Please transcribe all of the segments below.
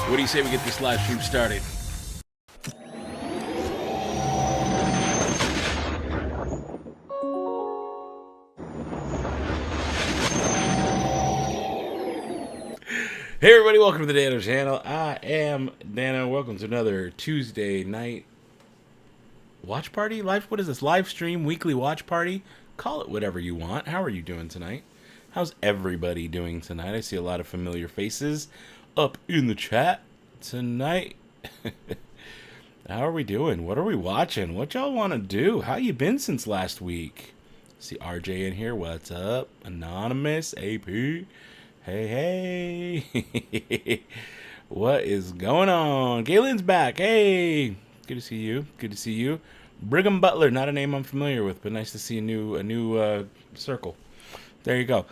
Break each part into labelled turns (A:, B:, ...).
A: What do you say we get this live stream started? Hey everybody, welcome to the Dano channel. I am Dano. Welcome to another Tuesday night watch party? What is this? Live stream, weekly watch party? Call it whatever you want. How are you doing tonight? How's everybody doing tonight? I see a lot of familiar faces up in the chat tonight. How are we doing? What are we watching? What y'all want to do? How you been since last week? See RJ in here. What's up? Anonymous, AP. Hey, hey. What is going on? Galen's back. Hey. Good to see you. Good to see you. Brigham Butler, not a name I'm familiar with, but nice to see a new circle. There you go.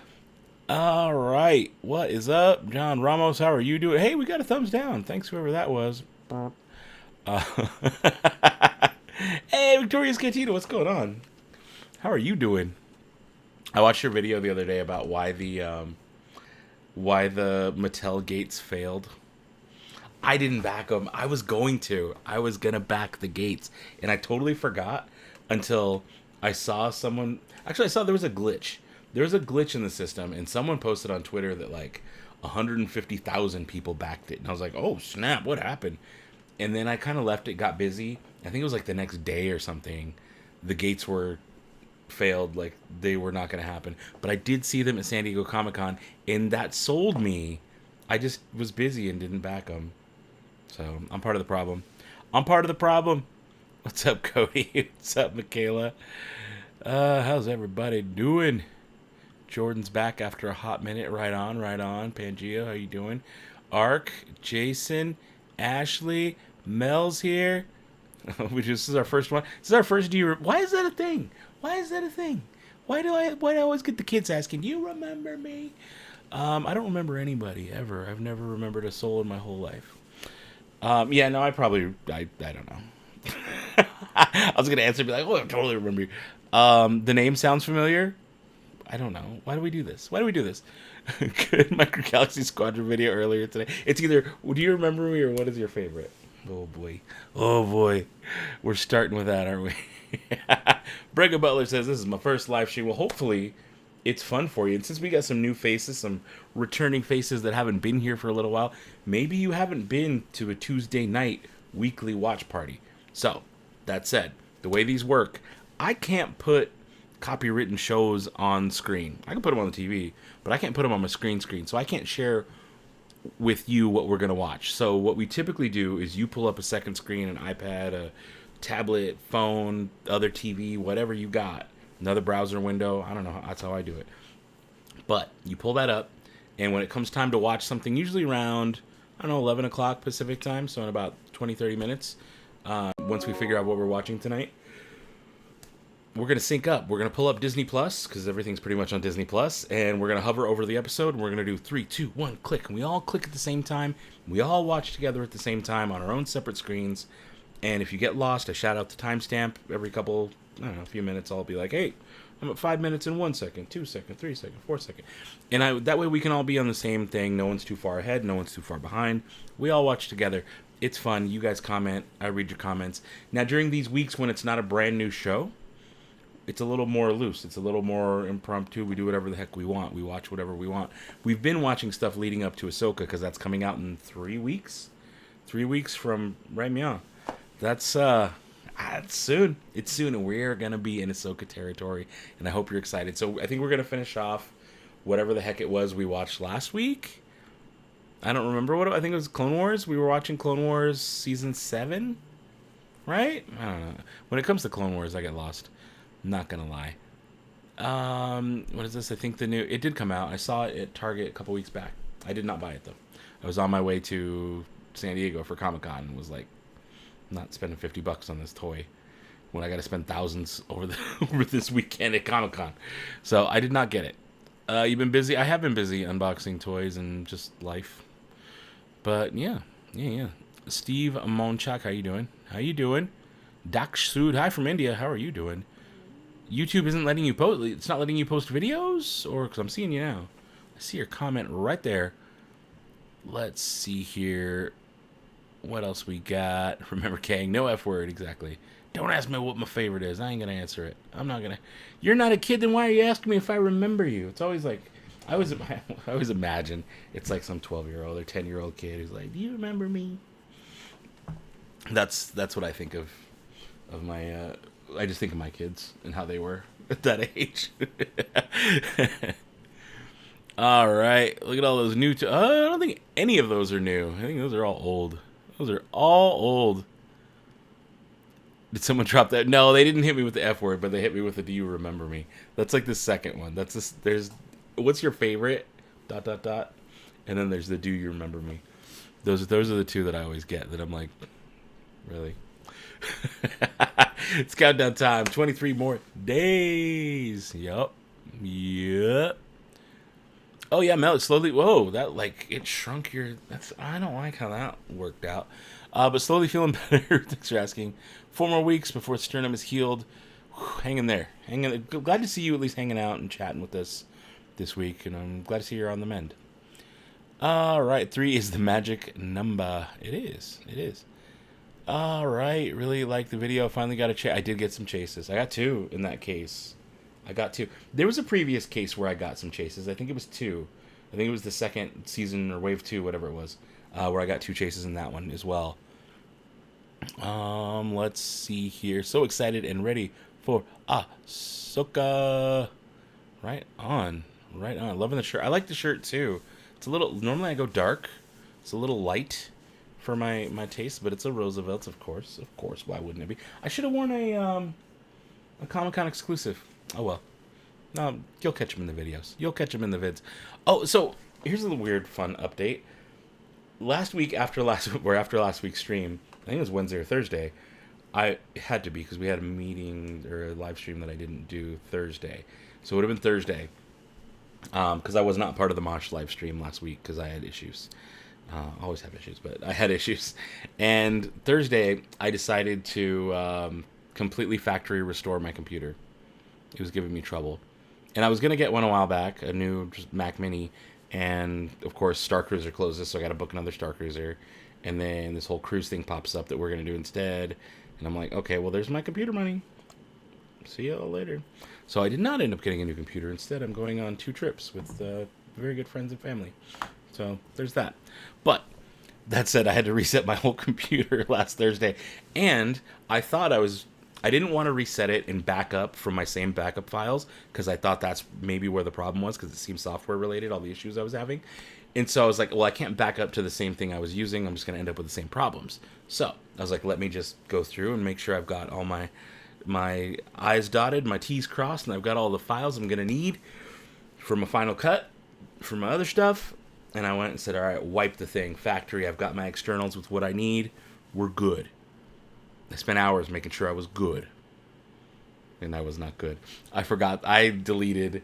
A: All right. What is up? John Ramos, how are you doing? Hey, we got a thumbs down. Thanks, whoever that was. Hey, Victoria's Cantina, what's going on? How are you doing? I watched your video the other day about why the Mattel gates failed. I didn't back them. I was going to back the gates, and I totally forgot until I saw someone. Actually, I saw there was a glitch. There was a glitch in the system, and someone posted on Twitter that, like, 150,000 people backed it. And I was like, oh, snap, what happened? And then I kind of left it, got busy. I think it was like the next day or something. The gates were failed, like they were not going to happen. But I did see them at San Diego Comic-Con, and that sold me. I just was busy and didn't back them. So I'm part of the problem. I'm part of the problem. What's up, Cody? What's up, Michaela? How's everybody doing? Jordan's back after a hot minute. Right on, right on. Pangea, how you doing? Ark, Jason, Ashley, Mel's here. This is our first one. This is our first. Why is that a thing? Why is that a thing? Why do I always get the kids asking, "Do you remember me?" I don't remember anybody ever. I've never remembered a soul in my whole life. Yeah, no, I don't know. I was gonna answer and be like, "Oh, I totally remember you." The name sounds familiar. I don't know. Why do we do this? Good Micro Galaxy Squadron video earlier today. It's either, do you remember me or what is your favorite? Oh boy. Oh boy. We're starting with that, aren't we? Brega Butler says, this is my first live stream. Well, hopefully it's fun for you. And since we got some new faces, some returning faces that haven't been here for a little while, maybe you haven't been to a Tuesday night weekly watch party. So, that said, the way these work, I can't put copywritten shows on screen. I can put them on the TV, but I can't put them on my screen. So I can't share with you what we're going to watch. So what we typically do is you pull up a second screen, an iPad, a tablet, phone, other TV, whatever you got, another browser window. I don't know. That's how I do it. But you pull that up, and when it comes time to watch something, usually around, 11 o'clock Pacific time, so in about 20, 30 minutes, once we figure out what we're watching tonight, we're going to sync up. We're going to pull up Disney Plus, because everything's pretty much on Disney Plus, and we're going to hover over the episode, and we're going to do 3, 2, 1, click, and we all click at the same time. We all watch together at the same time on our own separate screens, and if you get lost, I shout out the timestamp every couple, a few minutes. I'll be like, hey, I'm at 5 minutes and 1 second, 2 seconds, 3 seconds, 4 seconds. And that way we can all be on the same thing. No one's too far ahead. No one's too far behind. We all watch together. It's fun. You guys comment. I read your comments. Now, during these weeks when it's not a brand new show, it's a little more loose. It's a little more impromptu. We do whatever the heck we want. We watch whatever we want. We've been watching stuff leading up to Ahsoka because that's coming out in 3 weeks. 3 weeks from right now. That's soon. It's soon, and we're going to be in Ahsoka territory, and I hope you're excited. So I think we're going to finish off whatever the heck it was we watched last week. I don't remember I think it was Clone Wars. We were watching Clone Wars Season 7, right? I don't know. When it comes to Clone Wars, I get lost. Not gonna lie. What is this? I think it did come out. I saw it at Target a couple weeks back. I did not buy it though. I was on my way to San Diego for Comic-Con and was like, I'm not spending $50 on this toy when I got to spend thousands over this weekend at Comic-Con. So I did not get it. You've been busy? I have been busy unboxing toys and just life. But yeah. Steve Monchak, how you doing? Daksh Sood, hi from India. How are you doing? YouTube isn't letting you post. It's not letting you post videos, or because I'm seeing you now. I see your comment right there. Let's see here. What else we got? Remember Kang, no F word, exactly. Don't ask me what my favorite is. I ain't gonna answer it. I'm not gonna. You're not a kid, then why are you asking me if I remember you? It's always like, I always imagine it's like some 12-year-old or 10-year-old kid who's like, do you remember me? That's what I think of my. I just think of my kids and how they were at that age. All right. Look at all those new... I don't think any of those are new. I think those are all old. Those are all old. Did someone drop that? No, they didn't hit me with the F word, but they hit me with the do you remember me? That's like the second one. There's... What's your favorite? ... And then there's the do you remember me? Those are the two that I always get that I'm like, really? It's countdown time. 23 more days. Yup. Oh yeah, Mel, it slowly. Whoa, that it shrunk your. I don't like how that worked out. But slowly feeling better. Thanks for asking. 4 more weeks before sternum is healed. Whew, hang in there. Glad to see you at least hanging out and chatting with us this week, and I'm glad to see you're on the mend. All right, 3 is the magic number. It is. All right, really like the video. Finally got a chase. I did get some chases. I got 2 in that case. There was a previous case where I got some chases. I think it was 2. I think it was the second season or wave 2, whatever it was, where I got 2 chases in that one as well. Let's see here. So excited and ready for Ahsoka. Right on. Right on. Loving the shirt. I like the shirt too. It's a little, normally I go dark. It's a little light for my taste, but it's a Roosevelt, of course. Of course, why wouldn't it be? I should have worn a Comic-Con exclusive. Oh well. No, you'll catch them in the videos. You'll catch them in the vids. Oh, so here's a weird, fun update. Last week, after last week's stream, I think it was Wednesday or Thursday. It had to be because we had a meeting or a live stream that I didn't do Thursday, so it would have been Thursday. Because I was not part of the Mosh live stream last week because I had issues. Always have issues, but I had issues. And Thursday, I decided to completely factory restore my computer. It was giving me trouble. And I was going to get one a while back, a new just Mac Mini. And, of course, Star Cruiser closes, so I got to book another Star Cruiser. And then this whole cruise thing pops up that we're going to do instead. And I'm like, okay, well, there's my computer money. See you all later. So I did not end up getting a new computer. Instead, I'm going on 2 trips with very good friends and family. So there's that. But that said, I had to reset my whole computer last Thursday. And I thought I didn't want to reset it and back up from my same backup files because I thought that's maybe where the problem was because it seemed software related, all the issues I was having. And so I was like, well, I can't back up to the same thing I was using. I'm just going to end up with the same problems. So I was like, let me just go through and make sure I've got all my I's dotted, my T's crossed, and I've got all the files I'm going to need for my Final Cut, for my other stuff. And I went and said, all right, wipe the thing. Factory, I've got my externals with what I need. We're good. I spent hours making sure I was good. And I was not good. I forgot. I deleted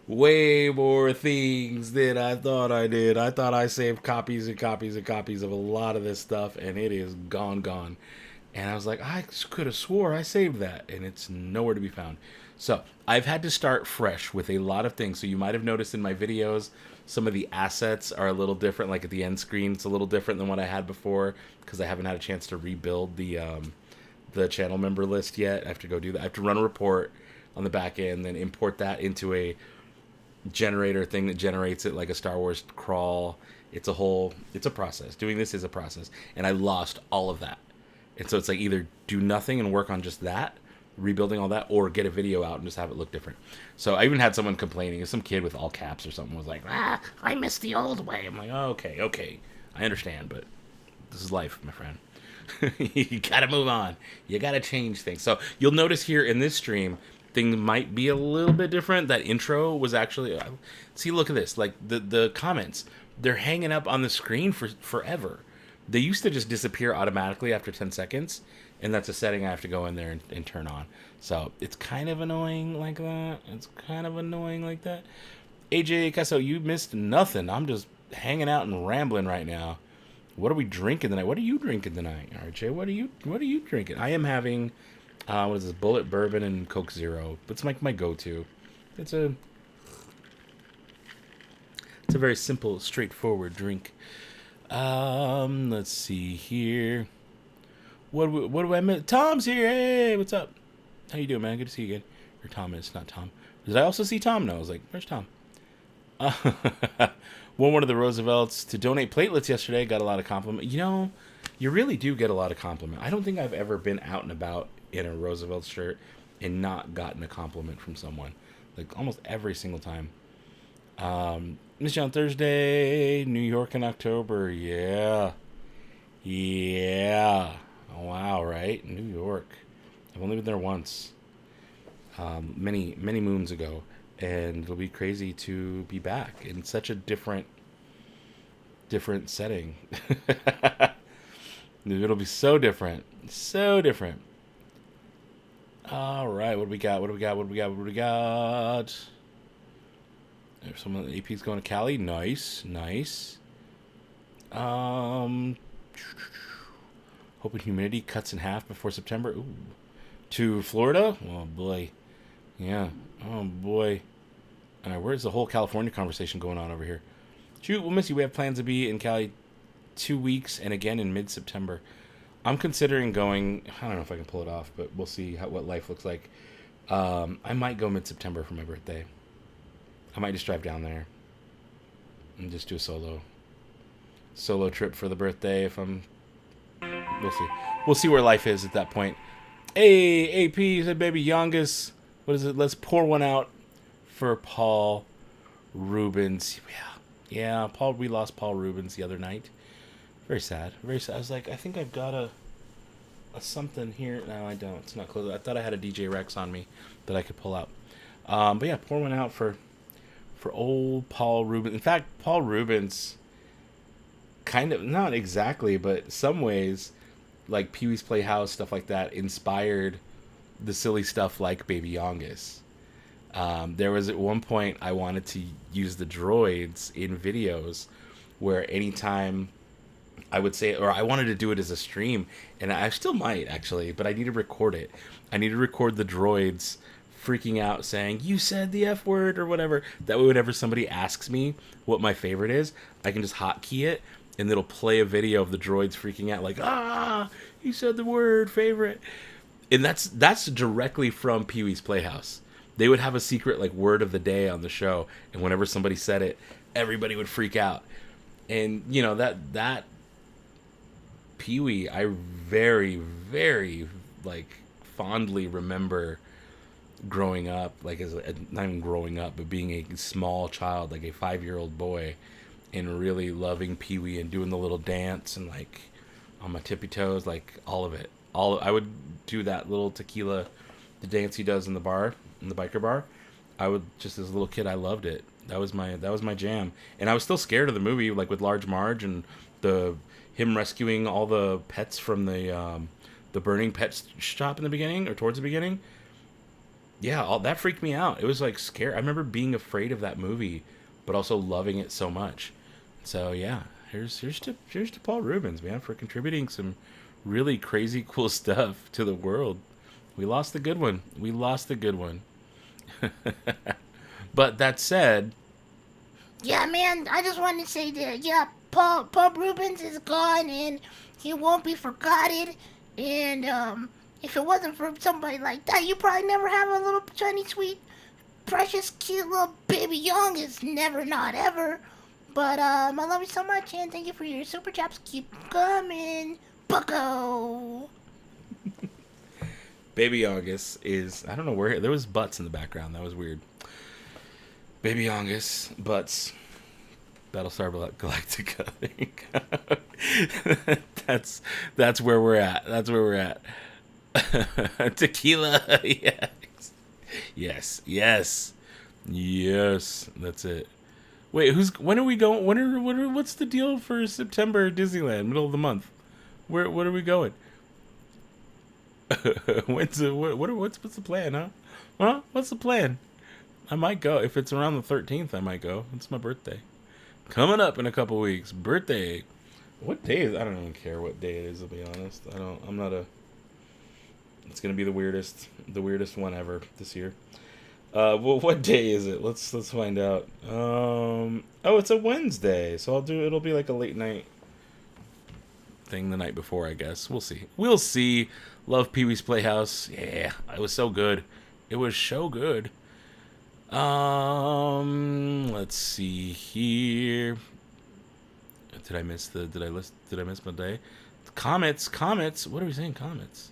A: way more things than I thought I did. I thought I saved copies and copies and copies of a lot of this stuff, and it is gone. And I was like, I could have swore I saved that, and it's nowhere to be found. So I've had to start fresh with a lot of things. So you might have noticed in my videos, some of the assets are a little different. Like at the end screen, it's a little different than what I had before because I haven't had a chance to rebuild the channel member list yet. I have to go do that. I have to run a report on the back end, then import that into a generator thing that generates it like a Star Wars crawl. It's a process. Doing this is a process. And I lost all of that. And so it's like either do nothing and work on just that, rebuilding all that, or get a video out and just have it look different. So I even had someone complaining. Some kid with all caps or something was like, I miss the old way. I'm like, oh, okay. I understand, but this is life, my friend. You gotta move on. You gotta change things. So you'll notice here in this stream, things might be a little bit different. That intro was actually, see, look at this. Like the comments, they're hanging up on the screen for forever. They used to just disappear automatically after 10 seconds, and that's a setting I have to go in there and turn on. So it's kind of annoying like that. AJ Casso, you missed nothing. I'm just hanging out and rambling right now. What are we drinking tonight? What are you drinking tonight, RJ? What are you drinking? I am having, what is this, Bullet Bourbon and Coke Zero. It's like my go-to. It's a very simple, straightforward drink. Let's see here. What do I miss? Tom's here. Hey, what's up? How you doing, man? Good to see you again. Or Tom is, not Tom. Did I also see Tom? No, I was like, where's Tom? Won one of the Roosevelts to donate platelets yesterday. Got a lot of compliment. You know, you really do get a lot of compliment. I don't think I've ever been out and about in a Roosevelt shirt and not gotten a compliment from someone. Like almost every single time. Miss you on Thursday, New York in October. Yeah. Oh, wow, right? New York. I've only been there once. Many moons ago. And it'll be crazy to be back in such a different setting. It'll be so different. All right, what do we got? There's some of the AP's going to Cali. Nice. Hoping humidity cuts in half before September. Ooh. To Florida? Oh, boy. Yeah. Oh, boy. All right, where's the whole California conversation going on over here? Shoot, we'll miss you. We have plans to be in Cali 2 weeks and again in mid-September. I'm considering going, I don't know if I can pull it off, but we'll see what life looks like. I might go mid-September for my birthday. I might just drive down there. and just do a solo trip for the birthday. If I'm, we'll see. We'll see where life is at that point. Hey, AP said, baby youngest. What is it? Let's pour one out for Paul Rubens. Yeah. Paul. We lost Paul Rubens the other night. Very sad. Very sad. I was like, I think I've got a something here. No, I don't. It's not close. I thought I had a DJ Rex on me that I could pull out. But yeah, pour one out for old Paul Rubens. In fact, Paul Rubens, kind of, not exactly, but some ways, like Pee-wee's Playhouse, stuff like that, inspired the silly stuff like Baby Yongus. There was at one point I wanted to use the droids in videos where anytime I would say, or I wanted to do it as a stream, and I still might actually, but I need to record it. I need to record the droids freaking out saying, you said the F word or whatever. That way whenever somebody asks me what my favorite is, I can just hotkey it and it'll play a video of the droids freaking out like, you said the word favorite. And that's directly from Pee-wee's Playhouse. They would have a secret like word of the day on the show, and whenever somebody said it, everybody would freak out. And you know, that Pee-wee, I very, very like fondly remember growing up, like as not even growing up, but being a small child, like a 5-year-old boy, and really loving Pee-wee and doing the little dance and like on my tippy toes, like all of it. I would do that little tequila, the dance he does in the bar, in the biker bar. I would, just as a little kid, I loved it. That was my jam. And I was still scared of the movie, like with Large Marge and him rescuing all the pets from the burning pet shop in the beginning, or towards the beginning. Yeah, all that freaked me out. It was like scary. I remember being afraid of that movie, but also loving it so much. So yeah, here's to Paul Rubens, man, for contributing some really crazy cool stuff to the world. We lost the good one. But that said,
B: yeah, man, I just wanted to say that, yeah, Paul Rubens is gone and he won't be forgotten. And if it wasn't for somebody like that, you probably never have a little tiny, sweet, precious, cute little baby young. It's never, not ever. But I love you so much, and thank you for your super chaps. Keep coming, Bucko.
A: Baby August is, I don't know where, there was butts in the background. That was weird. Baby August, butts, Battlestar Galactica. That's where we're at. Tequila. Yes. That's it. Wait, when are we going? What's the deal for September Disneyland? Middle of the month. Where are we going? What's the plan, huh? What's the plan? I might go. If it's around the 13th, I might go. It's my birthday. Coming up in a couple weeks. Birthday. What day is it? I don't even care what day it is, to be honest. I'm not a... It's going to be the weirdest one ever this year. Well, what day is it? Let's find out. Oh, it's a Wednesday. So it'll be like a late night thing the night before, I guess. We'll see. Love Pee-wee's Playhouse. Yeah, it was so good. Let's see here. Did I miss my day? Comments. What are we saying? Comments.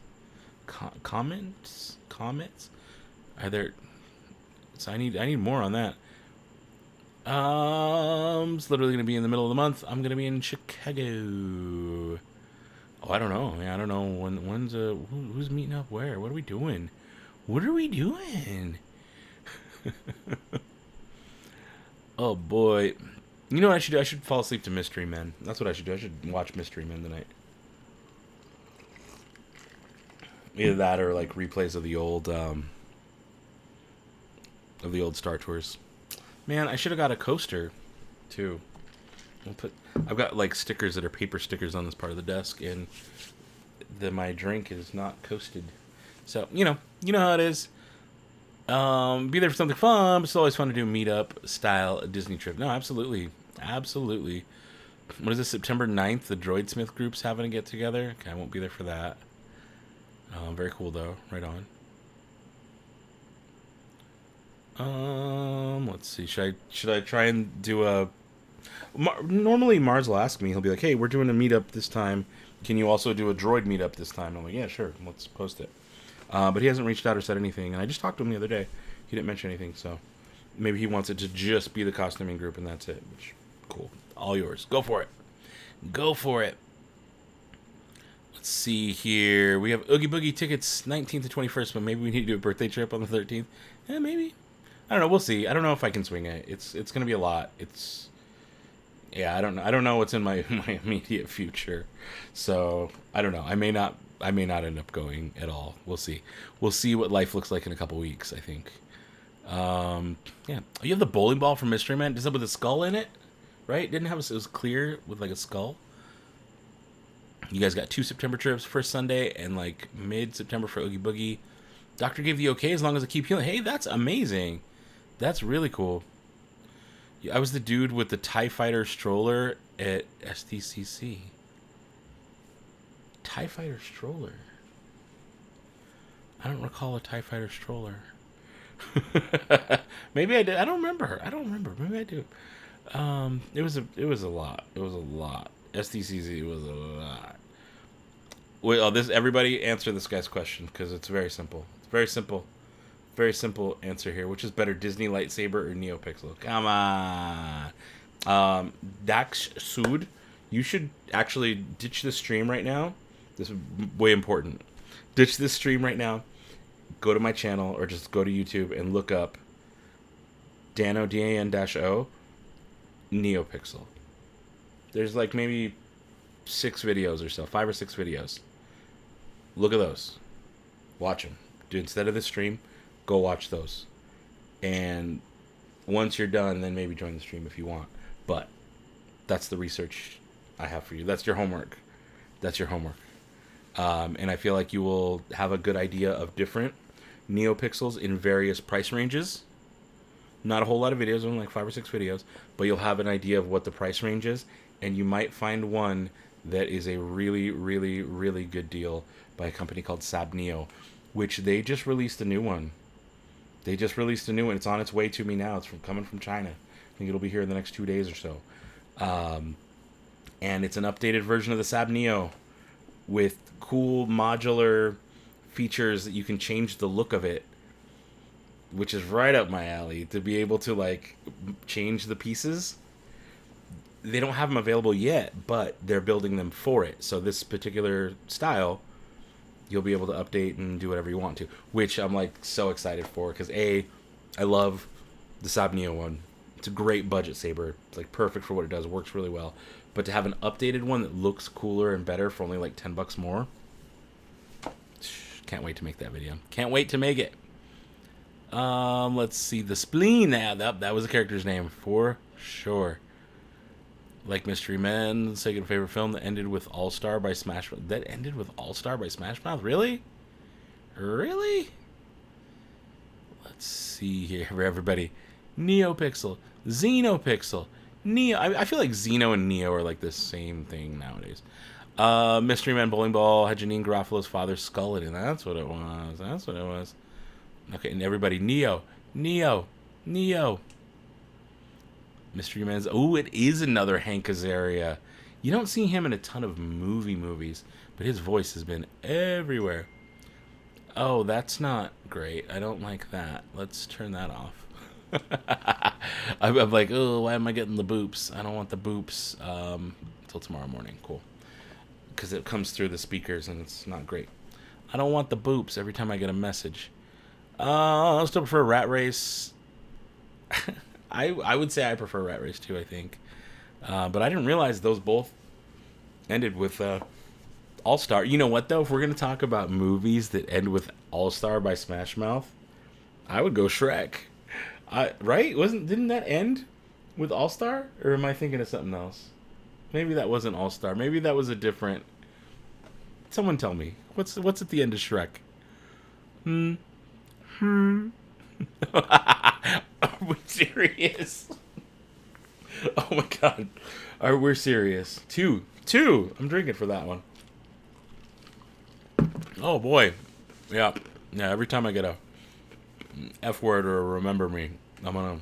A: Comments. Are there? So I need more on that. It's literally gonna be in the middle of the month. I'm gonna be in Chicago. Oh, I don't know. I don't know when's who's meeting up where. What are we doing? Oh boy. You know what I should do? I should fall asleep to Mystery Men. That's what I should do. I should watch Mystery Men tonight. Either that or like replays of the old Star Tours. Man, I should have got a coaster too. I've got like stickers that are paper stickers on this part of the desk, and my drink is not coasted. So you know how it is. Be there for something fun. It's always fun to do meetup style Disney trip. No, absolutely. What is this, September 9th? The Droidsmith group's having a get together. Okay, I won't be there for that. Very cool though. Right on. Let's see. Should I try and do a Normally, Mars will ask me. He'll be like, "Hey, we're doing a meetup this time. Can you also do a droid meetup this time?" I'm like, "Yeah, sure. Let's post it." But he hasn't reached out or said anything. And I just talked to him the other day. He didn't mention anything, so maybe he wants it to just be the costuming group and that's it. Which, cool. All yours. Go for it. Go for it. Let's see here. We have Oogie Boogie tickets 19th to 21st, but maybe we need to do a birthday trip on the 13th. Yeah, maybe. I don't know. We'll see. I don't know if I can swing it. It's going to be a lot. I don't know what's in my immediate future. So, I don't know. I may not end up going at all. We'll see. We'll see what life looks like in a couple weeks, I think. Yeah. You have the bowling ball from Mystery Man. Is that with a skull in it? Right? It was clear with like a skull. You guys got 2 September trips, first Sunday and like mid-September for Oogie Boogie. Doctor gave the okay as long as I keep healing. Hey, that's amazing. That's really cool. I was the dude with the TIE Fighter stroller at SDCC. TIE Fighter stroller. I don't recall a TIE Fighter stroller. Maybe I did. I don't remember. Maybe I do. It was a lot. SDCC was a lot. Wait, everybody answer this guy's question because it's very simple. Very simple answer here. Which is better, Disney lightsaber or NeoPixel? Come on. Dax Sood, you should actually ditch the stream right now. This is way important. Ditch this stream right now. Go to my channel or just go to YouTube and look up Dano, DAN-O, NeoPixel. There's like maybe 6 videos or so, 5 or 6 videos. Look at those. Watch them. Instead of the stream, go watch those. And once you're done, then maybe join the stream if you want. But that's the research I have for you. That's your homework. And I feel like you will have a good idea of different NeoPixels in various price ranges. Not a whole lot of videos, only like 5 or 6 videos. But you'll have an idea of what the price range is. And you might find one that is a really, really, really good deal by a company called Sabneo, which they just released a new one. It's on its way to me now. It's coming from China. I think it'll be here in the next 2 days or so. And it's an updated version of the Sabneo with cool modular features that you can change the look of it, which is right up my alley, to be able to like change the pieces. They don't have them available yet, but they're building them for it. So this particular style, you'll be able to update and do whatever you want to, which I'm like so excited for because I love the Sabneo one. It's a great budget saber. It's like perfect for what it does. It works really well. But to have an updated one that looks cooler and better for only like $10 more, can't wait to make that video. Can't wait to make it. Let's see, the Spleen. That was the character's name for sure. Like Mystery Men, second favorite film that ended with All-Star by Smash. That ended with All-Star by Smash Mouth? Really? Let's see here for everybody. NeoPixel, Xenopixel, Neo. I feel like Xeno and Neo are like the same thing nowadays. Mystery Men Bowling Ball had Janine Garofalo's father's skull in it. That's what it was. Okay, and everybody, Neo. Mystery Man's. Oh, it is another Hank Azaria. You don't see him in a ton of movies, but his voice has been everywhere. Oh, that's not great. I don't like that. Let's turn that off. I'm like, oh, why am I getting the boops? I don't want the boops until tomorrow morning. Cool. Because it comes through the speakers and it's not great. I don't want the boops every time I get a message. I still prefer Rat Race. I would say I prefer Rat Race too, I think. But I didn't realize those both ended with All-Star. You know what, though? If we're going to talk about movies that end with All-Star by Smash Mouth, I would go Shrek. Right? Didn't that end with All-Star? Or am I thinking of something else? Maybe that wasn't All-Star. Maybe that was a different... Someone tell me. What's at the end of Shrek? Are we serious? Oh my god. We're serious. Two. I'm drinking for that one. Oh boy. Yeah, every time I get a F word or remember me, I'm gonna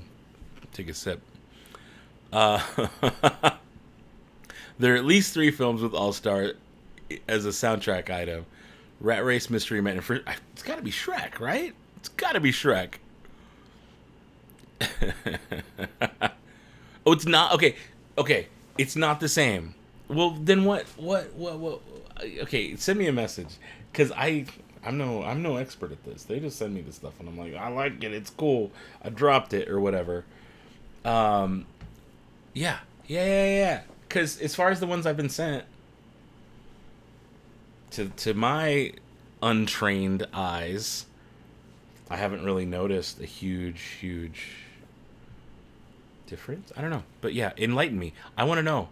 A: take a sip. Uh, there are at least 3 films with All Star as a soundtrack item: Rat Race, Mystery Man, and it's got to be Shrek, right? It's got to be Shrek. Oh, it's not. Okay, okay, it's not the same. Well, then what? What? Okay, send me a message, cause I'm no expert at this. They just send me this stuff, and I'm like, I like it. It's cool. I dropped it or whatever. Um, yeah. Cause as far as the ones I've been sent, to my untrained eyes, I haven't really noticed a huge difference. I don't know, but yeah, enlighten me. I want to know.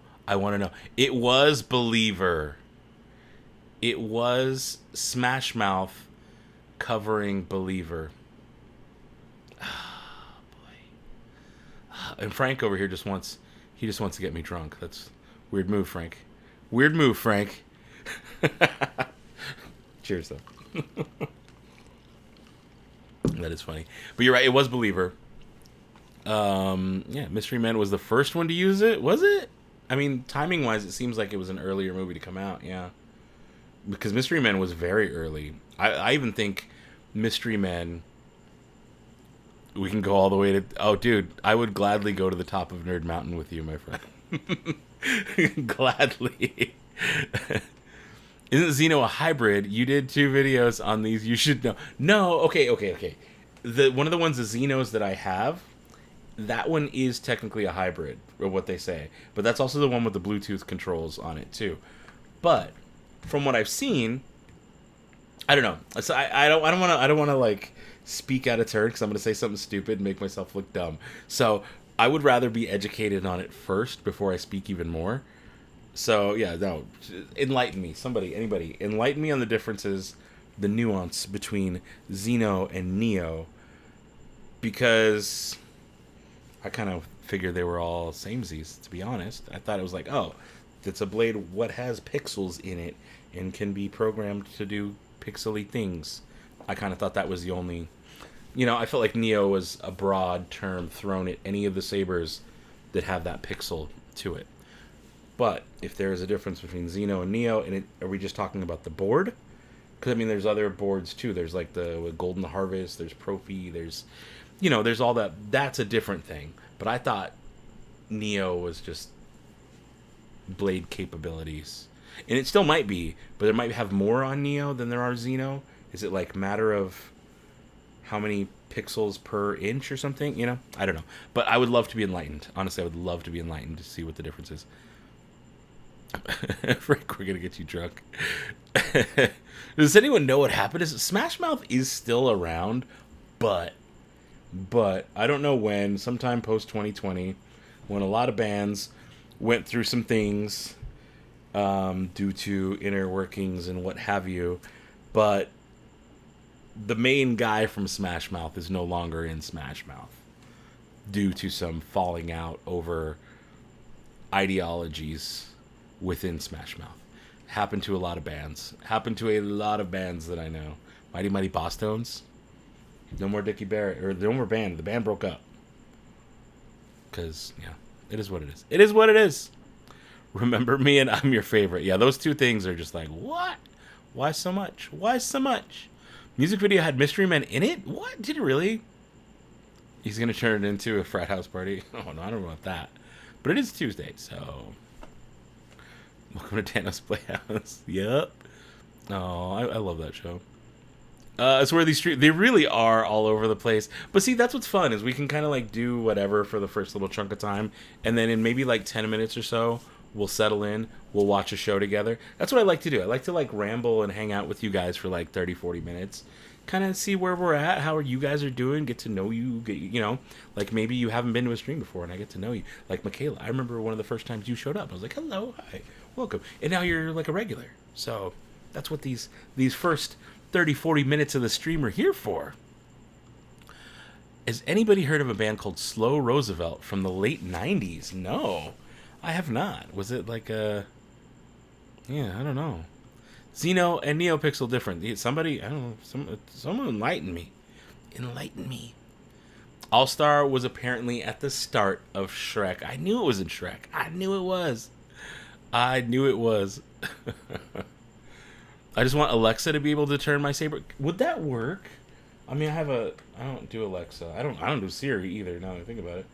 A: It was Believer. It was Smash Mouth covering Believer. Oh boy. And Frank over here just wants to get me drunk. That's weird move, Frank. Weird move, Frank. Cheers though. That is funny. But you're right, it was Believer. Yeah, Mystery Man was the first one to use it. Was it? I mean, timing wise, it seems like it was an earlier movie to come out. Yeah, because Mystery Man was very early. I even think Mystery Man. We can go all the way to. Oh, dude, I would gladly go to the top of Nerd Mountain with you, my friend. Gladly. Isn't Xeno a hybrid? You did 2 videos on these. You should know. No, okay. One of the ones, the Xenos that I have, that one is technically a hybrid, or what they say. But that's also the one with the Bluetooth controls on it too. But from what I've seen, I don't know. So I don't want to like speak out of turn because I'm going to say something stupid and make myself look dumb. So I would rather be educated on it first before I speak even more. So yeah, no, enlighten me, somebody, anybody, enlighten me on the differences, the nuance between Xeno and Neo, because I kind of figured they were all samesies, to be honest. I thought it was like, oh, it's a blade what has pixels in it and can be programmed to do pixely things. I kind of thought that was the only, I felt like Neo was a broad term thrown at any of the sabers that have that pixel to it. But if there is a difference between Xeno and Neo, are we just talking about the board? Because, I mean, there's other boards, too. There's, like, the Golden Harvest, there's Profi, there's all that. That's a different thing. But I thought Neo was just blade capabilities. And it still might be, but there might have more on Neo than there are Xeno. Is it, like, matter of how many pixels per inch or something? I don't know. But I would love to be enlightened. Honestly, I would love to be enlightened to see what the difference is. Frank, we're gonna get you drunk. Does anyone know what happened? Smash Mouth is still around, but I don't know when. Sometime post 2020, when a lot of bands went through some things due to inner workings and what have you. But the main guy from Smash Mouth is no longer in Smash Mouth due to some falling out over ideologies within Smash Mouth. Happened to a lot of bands. Happened to a lot of bands that I know. Mighty Mighty Boss Tones. No more Dickie Barrett. Or no more band. The band broke up. Because, yeah. It is what it is. It is what it is. Remember Me and I'm Your Favorite. Yeah, those 2 things are just like, what? Why so much? Why so much? Music video had Mystery Men in it? What? Did it really? He's going to turn it into a frat house party? Oh, no, I don't know about that. But it is Tuesday, so... Welcome to Thanos Playhouse. Yep. Oh, I love that show. It's where these they really are all over the place. But see, that's what's fun, is we can kind of like do whatever for the first little chunk of time. And then in maybe like 10 minutes or so, we'll settle in. We'll watch a show together. That's what I like to do. I like to like ramble and hang out with you guys for like 30, 40 minutes. Kind of see where we're at, how you guys are doing, get to know you, like maybe you haven't been to a stream before and I get to know you. Like Michaela, I remember one of the first times you showed up. I was like, hello, hi, welcome. And now you're like a regular. So that's what these first 30, 40 minutes of the stream are here for. Has anybody heard of a band called Slow Roosevelt from the late 90s? No, I have not. Was it like I don't know. Xeno and NeoPixel different. Somebody, I don't know, someone enlighten me. Enlighten me. All-Star was apparently at the start of Shrek. I knew it was in Shrek. I knew it was. I knew it was. I just want Alexa to be able to turn my saber. Would that work? I mean, I don't do Alexa. I don't do Siri either. Now that I think about it,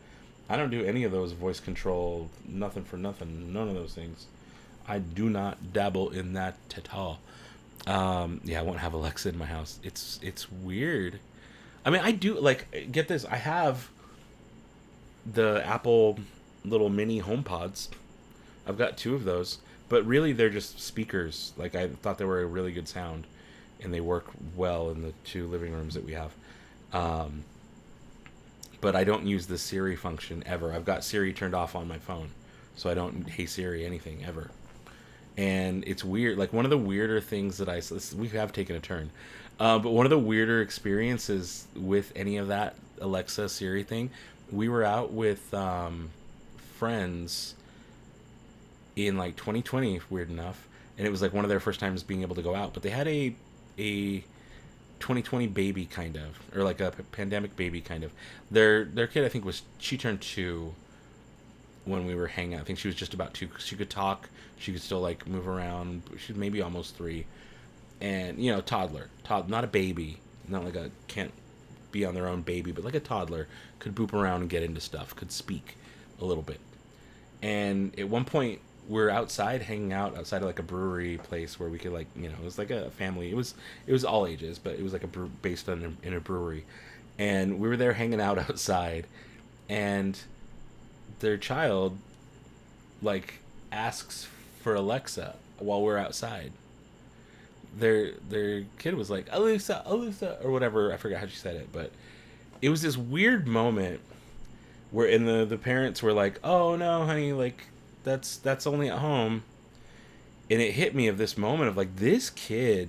A: I don't do any of those voice control. Nothing for nothing. None of those things. I do not dabble in that at all. Yeah, I won't have Alexa in my house. It's weird. I mean, I do like get this. I have the Apple little mini HomePods. I've got 2 of those, but really they're just speakers. Like I thought they were a really good sound, and they work well in the 2 living rooms that we have. But I don't use the Siri function ever. I've got Siri turned off on my phone, so I don't Hey Siri anything ever. And it's weird. Like one of the weirder things that we have taken a turn, but one of the weirder experiences with any of that Alexa Siri thing, we were out with friends in like 2020, weird enough, and it was like one of their first times being able to go out. But they had a 2020 baby kind of, or like a pandemic baby kind of. Their kid, I think, she turned 2 when we were hanging out. I think she was just about 2. She could talk. She could still like move around. She's maybe almost 3, and toddler, not a baby, not like a can't be on their own baby, but like a toddler, could boop around and get into stuff, could speak a little bit. And at one point, we're outside hanging out outside of like a brewery place where we could like it was like a family. It was all ages, but it was like based on in a brewery, and we were there hanging out outside, and their child like asks for Alexa while we're outside. Their kid was like, Alexa, Alexa, or whatever. I forgot how she said it, but it was this weird moment where the parents were like, oh no, honey, like that's only at home. And it hit me of this moment of like, this kid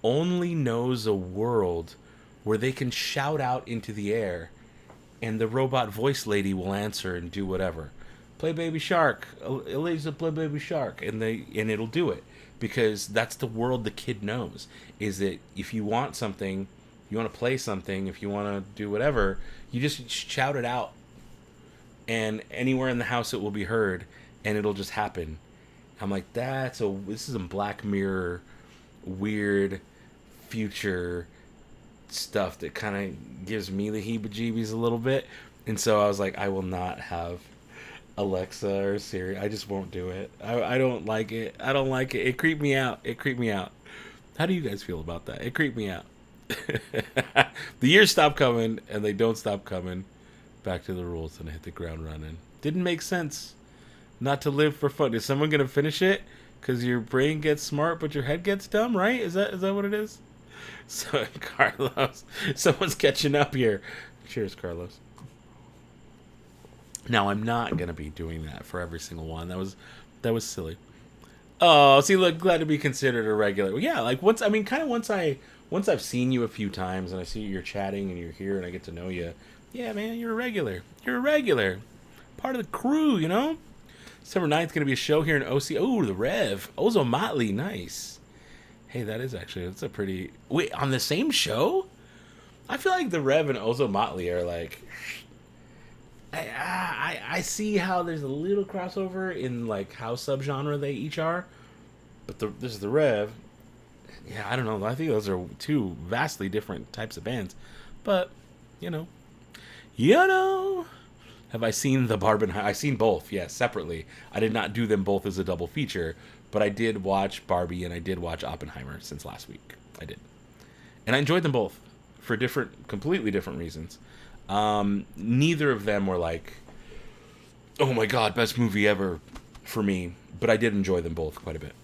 A: only knows a world where they can shout out into the air and the robot voice lady will answer and do whatever. Play Baby Shark, Alexa, play Baby Shark, and it'll do it, because that's the world the kid knows. Is that if you want something, you want to play something, if you want to do whatever, you just shout it out, and anywhere in the house it will be heard, and it'll just happen. I'm like, this is a Black Mirror, weird future stuff that kind of gives me the heebie-jeebies a little bit. And so I was like, I will not have Alexa or Siri. I just won't do it. I don't like it. I don't like it. It creeped me out. How do you guys feel about that? It creeped me out. The years stop coming, and they don't stop coming. Back to the rules, and I hit the ground running. Didn't make sense not to live for fun. Is someone gonna finish it? Because your brain gets smart, but your head gets dumb, right? Is that what it is? So, Carlos, someone's catching up here. Cheers, Carlos. Now, I'm not gonna be doing that for every single one. That was silly. Oh, see, look, glad to be considered a regular. Well, yeah, like once I've seen you a few times and I see you're chatting and you're here and I get to know you. Yeah, man, you're a regular. You're a regular. Part of the crew, you know? December 9th, going to be a show here in OC. Oh, the Rev. Ozo Motley, nice. Hey, that's a pretty... Wait, on the same show? I feel like the Rev and Ozo Motley are like... I see how there's a little crossover in like how subgenre they each are. But this is the Rev. Yeah, I don't know. I think those are 2 vastly different types of bands. But, you know... Have I seen the Barbenheimer? I've seen both, yes, separately. I did not do them both as a double feature, but I did watch Barbie and I did watch Oppenheimer since last week. I did. And I enjoyed them both for completely different reasons. Neither of them were like, oh my god, best movie ever for me, but I did enjoy them both quite a bit.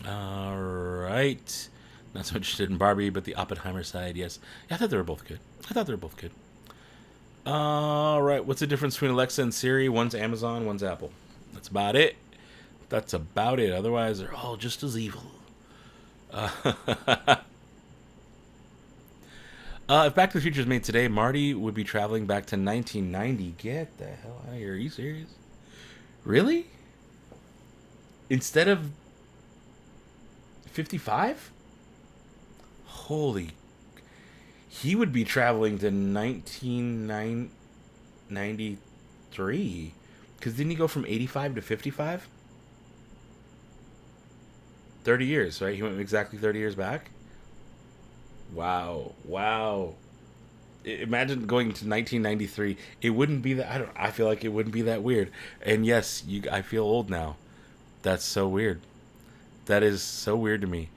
A: All right. Not so interested in Barbie, but the Oppenheimer side, yes. Yeah, I thought they were both good. All right, what's the difference between Alexa and Siri? One's Amazon, one's Apple. That's about it. Otherwise, they're all just as evil. If Back to the Future is made today, Marty would be traveling back to 1990. Get the hell out of here. Are you serious? Really? Instead of 55? Holy... he would be traveling to 1993. Because didn't he go from 85 to 55? 30 years, right? He went exactly 30 years back. Wow. Wow. Imagine going to 1993. It wouldn't be that. I feel like it wouldn't be that weird. And yes, I feel old now. That's so weird. That is so weird to me.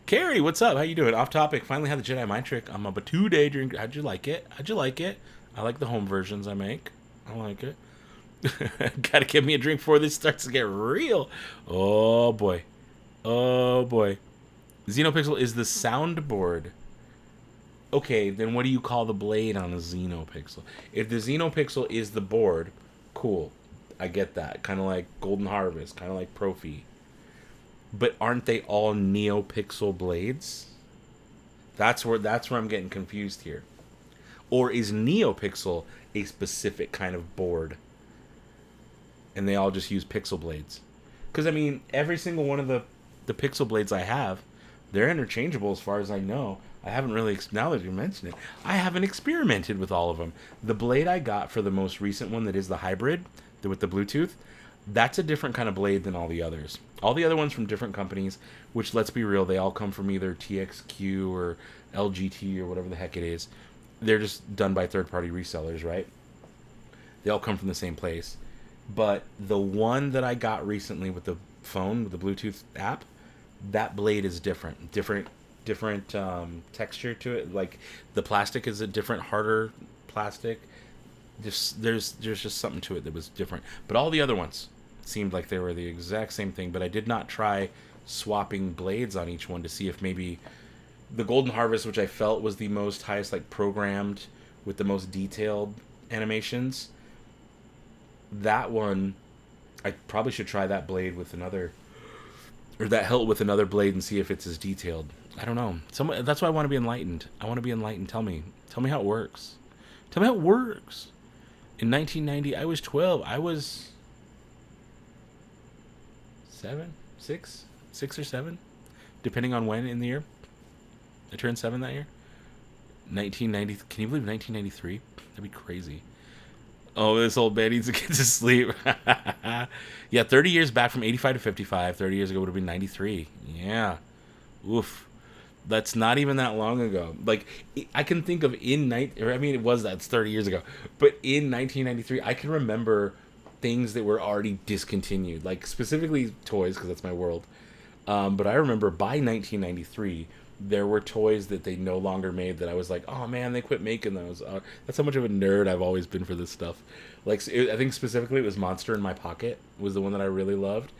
A: Carrie, what's up? How you doing? Off topic. Finally had the Jedi mind trick. I'm up a 2-day drink. How'd you like it? How'd you like it? I like the home versions I make. I like it. Gotta get me a drink before this starts to get real. Oh boy. Oh boy. Xenopixel is the soundboard. Okay, then what do you call the blade on a Xenopixel? If the Xenopixel is the board, cool. I get that. Kind of like Golden Harvest, kind of like Profi. But aren't they all NeoPixel blades? That's where I'm getting confused here. Or is NeoPixel a specific kind of board? And they all just use pixel blades? Because, I mean, every single one of the pixel blades I have, they're interchangeable as far as I know. I haven't really, now that you mention it, I haven't experimented with all of them. The blade I got for the most recent one that is the hybrid, with the Bluetooth, that's a different kind of blade than all the others. All the other ones from different companies, which, let's be real, they all come from either TXQ or LGT or whatever the heck it is. They're just done by third-party resellers, right? They all come from the same place. But the one that I got recently with the phone, with the Bluetooth app, that blade is different. Different texture to it. Like, the plastic is a different, harder plastic. There's just something to it that was different. But all the other ones seemed like they were the exact same thing. But I did not try swapping blades on each one to see if maybe the Golden Harvest, which I felt was the most highest, like, programmed with the most detailed animations, that one, I probably should try that blade with another, or that hilt with another blade and see if it's as detailed. I don't know. That's why I want to be enlightened. I want to be enlightened. Tell me how it works. Tell me how it works. In 1990, I was 12. I was 6 or 7, depending on when in the year. I turned 7 that year. 1990. Can you believe 1993? That'd be crazy. Oh, this old man needs to get to sleep. Yeah, 30 years back from 85 to 55. 30 years ago would have been 93. Yeah. Oof. That's not even that long ago. Like, I can think of that's 30 years ago. But in 1993, I can remember things that were already discontinued. Like, specifically toys, because that's my world. But I remember by 1993, there were toys that they no longer made that I was like, oh man, they quit making those. That's how much of a nerd I've always been for this stuff. Like, I think specifically it was Monster in My Pocket was the one that I really loved.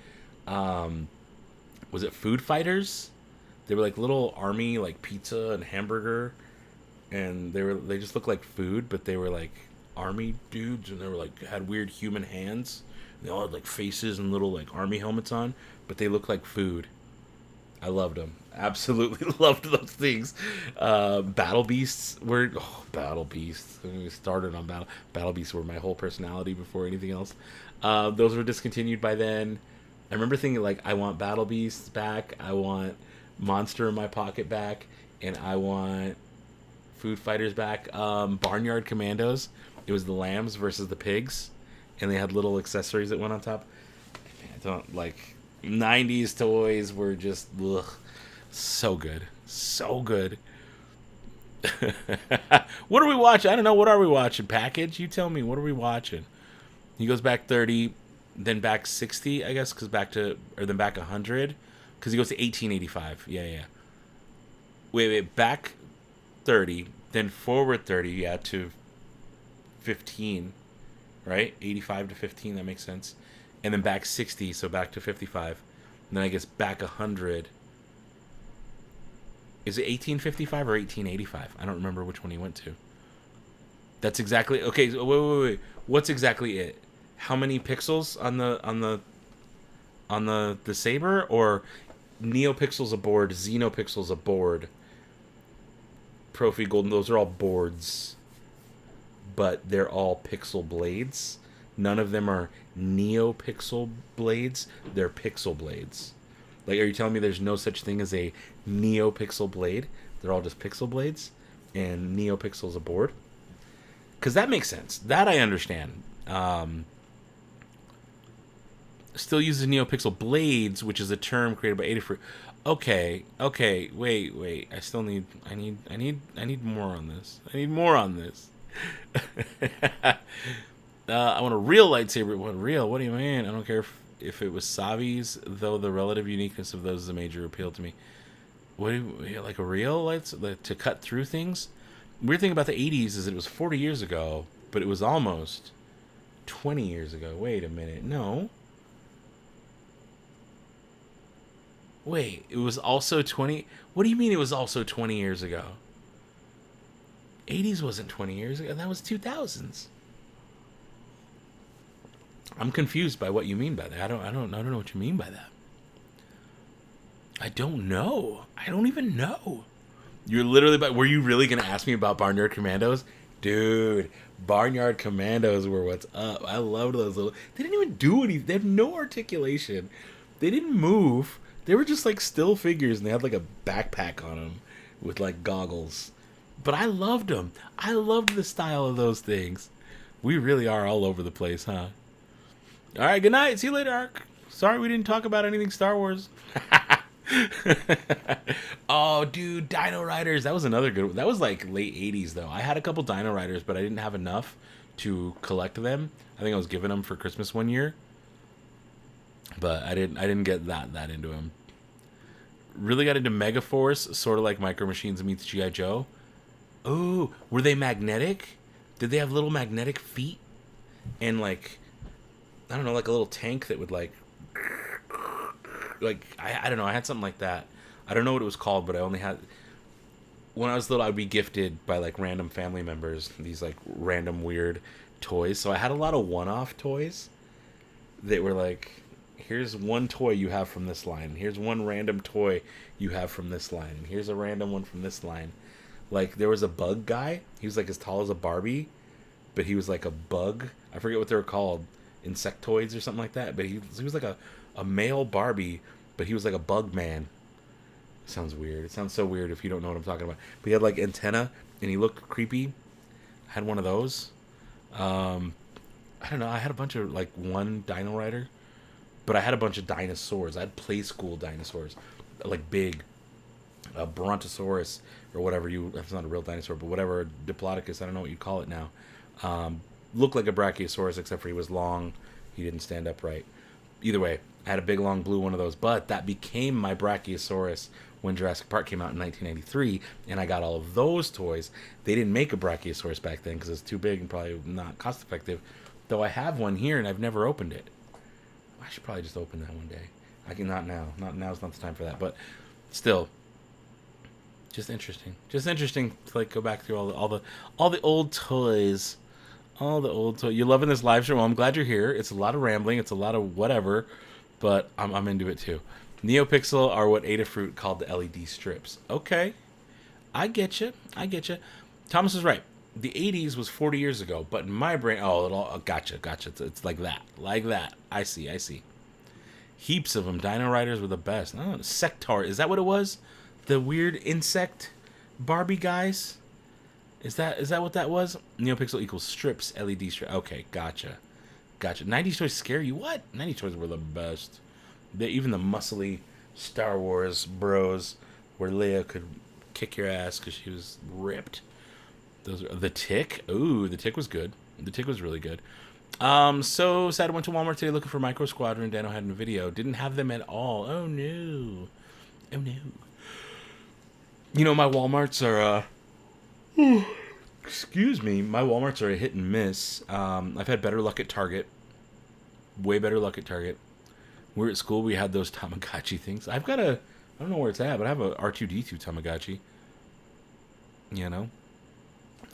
A: Was it Food Fighters? They were like little army, like pizza and hamburger, and they just looked like food, but they were like army dudes, and they were like had weird human hands. They all had like faces and little like army helmets on, but they looked like food. I loved them. Absolutely loved those things. Battle Beasts were... Oh, Battle Beasts. We started on Battle Beasts were my whole personality before anything else. Those were discontinued by then. I remember thinking, like, I want Battle Beasts back. I want Monster in My Pocket back. And I want Food Fighters back. Barnyard Commandos. It was the lambs versus the pigs. And they had little accessories that went on top. I don't, like... 90s toys were just so good. What are we watching? I don't know. What are we watching? Package? You tell me. What are we watching? He goes back 30, then back 60, I guess, then back 100, because he goes to 1885. Yeah. Wait, back 30, then forward 30, yeah, to 15, right? 85 to 15, that makes sense. And then back 60, so back to 55. And then I guess back 100. Is it 1855 or 1885? I don't remember which one he went to. That's exactly... Okay, so wait. What's exactly it? How many pixels on the saber? Or NeoPixel's a board, Xenopixel's a board. Profi Golden, those are all boards. But they're all pixel blades. None of them are NeoPixel blades. They're pixel blades. Like, are you telling me there's no such thing as a NeoPixel blade? They're all just pixel blades? and NeoPixel's a board. Because that makes sense. That I understand. Still uses NeoPixel blades, which is a term created by Adafruit. Okay, wait. I need more on this. I want a real lightsaber. What real? What do you mean? I don't care if it was Savi's, though the relative uniqueness of those is a major appeal to me. What do you, like a real lightsaber to cut through things? Weird thing about the 80s is it was 40 years ago, but it was almost 20 years ago. Wait a minute. No. Wait, it was also 20... What do you mean it was also 20 years ago? 80s wasn't 20 years ago. That was 2000s. I'm confused by what you mean by that. I don't know what you mean by that. I don't know. I don't even know. You're literally... Were you really going to ask me about Barnyard Commandos? Dude, Barnyard Commandos were what's up. I loved those little... They didn't even do anything. They had no articulation. They didn't move. They were just like still figures, and they had like a backpack on them with like goggles. But I loved them. I loved the style of those things. We really are all over the place, huh? All right, good night. See you later, Ark. Sorry we didn't talk about anything Star Wars. Oh, dude, Dino Riders. That was another good one. That was like late 80s, though. I had a couple Dino Riders, but I didn't have enough to collect them. I think I was giving them for Christmas one year. But I didn't get that into him. Really got into Megaforce, sort of like Micro Machines meets G.I. Joe. Oh, were they magnetic? Did they have little magnetic feet? And like, I don't know, like a little tank that would like I don't know, I had something like that. I don't know what it was called, but I only had... When I was little, I'd be gifted by like random family members these like random weird toys. So I had a lot of one-off toys that were like... Here's one toy you have from this line. Here's one random toy you have from this line. And here's a random one from this line. Like, there was a bug guy. He was, like, as tall as a Barbie. But he was, like, a bug. I forget what they were called. Insectoids or something like that. But he was like, a male Barbie. But he was, like, a bug man. It sounds weird. It sounds so weird if you don't know what I'm talking about. But he had, like, antenna. And he looked creepy. I had one of those. I don't know. I had a bunch of, like, one Dino Rider. But I had a bunch of dinosaurs. I had play school dinosaurs, like big, Brontosaurus or whatever that's not a real dinosaur, but whatever, Diplodocus, I don't know what you call it now. Looked like a Brachiosaurus, except for he was long. He didn't stand upright. Either way, I had a big, long blue one of those, but that became my Brachiosaurus when Jurassic Park came out in 1993, and I got all of those toys. They didn't make a Brachiosaurus back then because it was too big and probably not cost effective, though I have one here and I've never opened it. I should probably just open that one day. I can not now. Now's not the time for that. But still, just interesting. Just interesting to like go back through all the old toys. All the old toys. You're loving this live stream. Well, I'm glad you're here. It's a lot of rambling. It's a lot of whatever, but I'm into it too. NeoPixel are what Adafruit called the LED strips. Okay, I get you. Thomas is right. The 80s was 40 years ago, but in my brain... gotcha. It's like that. I see. Heaps of them. Dino Riders were the best. Oh, Sectar. Is that what it was? The weird insect Barbie guys? Is that what that was? NeoPixel equals strips, LED strip. Okay, gotcha. 90s toys scare you? What? 90s toys were the best. Even the muscly Star Wars bros where Leia could kick your ass because she was ripped. Those are the Tick. Ooh, the Tick was good. The Tick was really good. So sad I went to Walmart today looking for Micro Squadron. Dano had in a video. Didn't have them at all. Oh no. You know, my Walmarts are excuse me. My Walmarts are a hit and miss. I've had better luck at Target. Way better luck at Target. We're at school. We had those Tamagotchi things. I don't know where it's at, but I have a R2-D2 Tamagotchi. You know?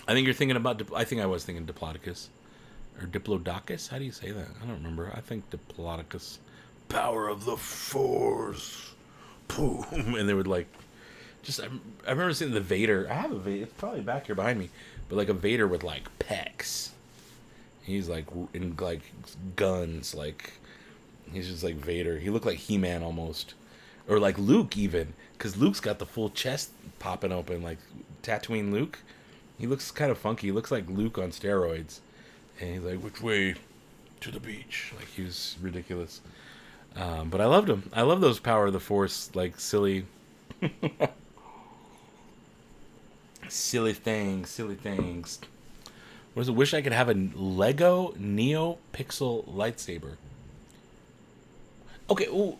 A: I think you're thinking about... I think I was thinking Diplodocus. Or Diplodocus? How do you say that? I don't remember. I think Diplodocus. Power of the Force. Boom. And they would like... I remember seeing the Vader. I have a Vader. It's probably back here behind me. But like a Vader with like pecs. He's like in like guns. Like... He's just like Vader. He looked like He-Man almost. Or like Luke even. Because Luke's got the full chest popping open. Like Tatooine Luke. He looks kind of funky. He looks like Luke on steroids. And he's like, which way to the beach? Like, he was ridiculous. But I loved him. I love those Power of the Force, like, silly... silly things. What is it? Wish I could have a Lego NeoPixel lightsaber. Okay, ooh,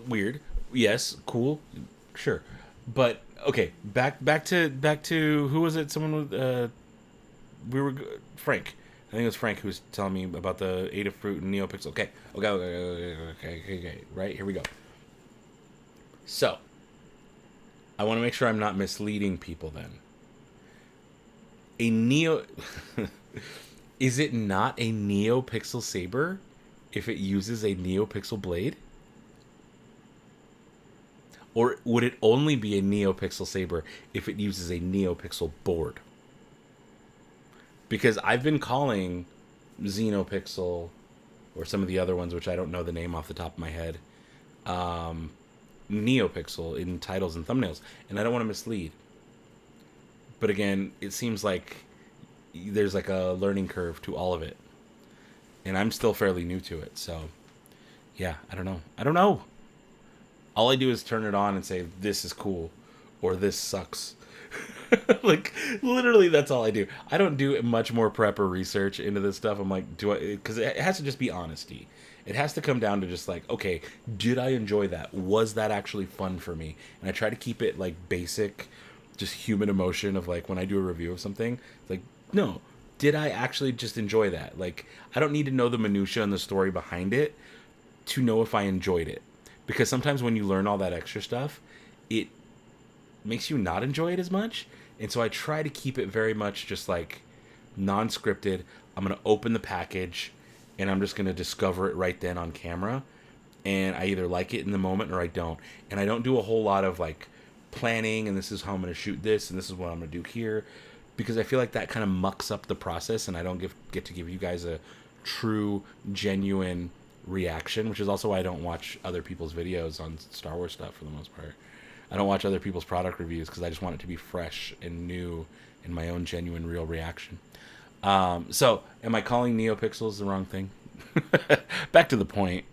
A: weird. Yes, cool, sure, but okay. Back to who was it? Someone with Frank. I think it was Frank who was telling me about the Adafruit and NeoPixel. Okay. Right, here we go. So, I want to make sure I'm not misleading people then. A Neo... Is it not a NeoPixel saber if it uses a NeoPixel blade? Or would it only be a NeoPixel saber if it uses a NeoPixel board? Because I've been calling Xenopixel, or some of the other ones, which I don't know the name off the top of my head, NeoPixel in titles and thumbnails, and I don't want to mislead. But again, it seems like there's like a learning curve to all of it. And I'm still fairly new to it, so yeah, I don't know. All I do is turn it on and say, this is cool, or this sucks. Like, literally, that's all I do. I don't do much more prep or research into this stuff. I'm like, because it has to just be honesty. It has to come down to just like, okay, did I enjoy that? Was that actually fun for me? And I try to keep it like basic, just human emotion of like when I do a review of something, it's like, no, did I actually just enjoy that? Like, I don't need to know the minutia and the story behind it to know if I enjoyed it. Because sometimes when you learn all that extra stuff, it makes you not enjoy it as much. And so I try to keep it very much just like non-scripted. I'm going to open the package and I'm just going to discover it right then on camera. And I either like it in the moment or I don't. And I don't do a whole lot of like planning and this is how I'm going to shoot this and this is what I'm going to do here. Because I feel like that kind of mucks up the process and I don't get to give you guys a true, genuine reaction, which is also why I don't watch other people's videos on Star Wars stuff for the most part. I don't watch other people's product reviews because I just want it to be fresh and new and my own genuine, real reaction. So, am I calling NeoPixels the wrong thing? Back to the point.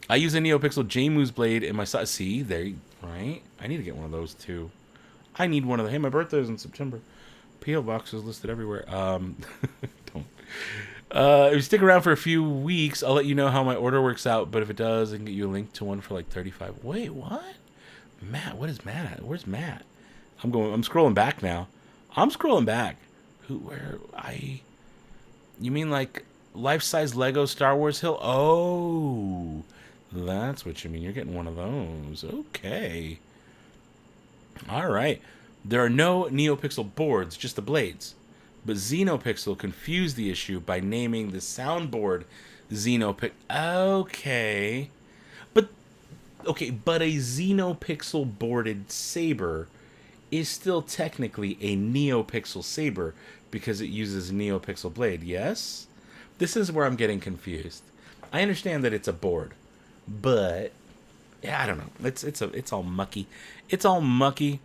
A: I use a NeoPixel JMU's blade in my... See, there, right? I need to get one of those too. I need one of the... Hey, my birthday is in September. P.O. box is listed everywhere. Don't. If you stick around for a few weeks, I'll let you know how my order works out. But if it does, I can get you a link to one for like $35. Wait, what? Matt, what is Matt at? Where's Matt? I'm scrolling back now. You mean like life-size Lego Star Wars Hill? Oh, that's what you mean. You're getting one of those. Okay. All right. There are no NeoPixel boards, just the blades. But Xenopixel confused the issue by naming the soundboard Xenopixel. Okay. But a Xenopixel boarded saber is still technically a NeoPixel saber because it uses NeoPixel blade, yes? This is where I'm getting confused. I understand that it's a board, but yeah, I don't know. It's all mucky. It's all mucky.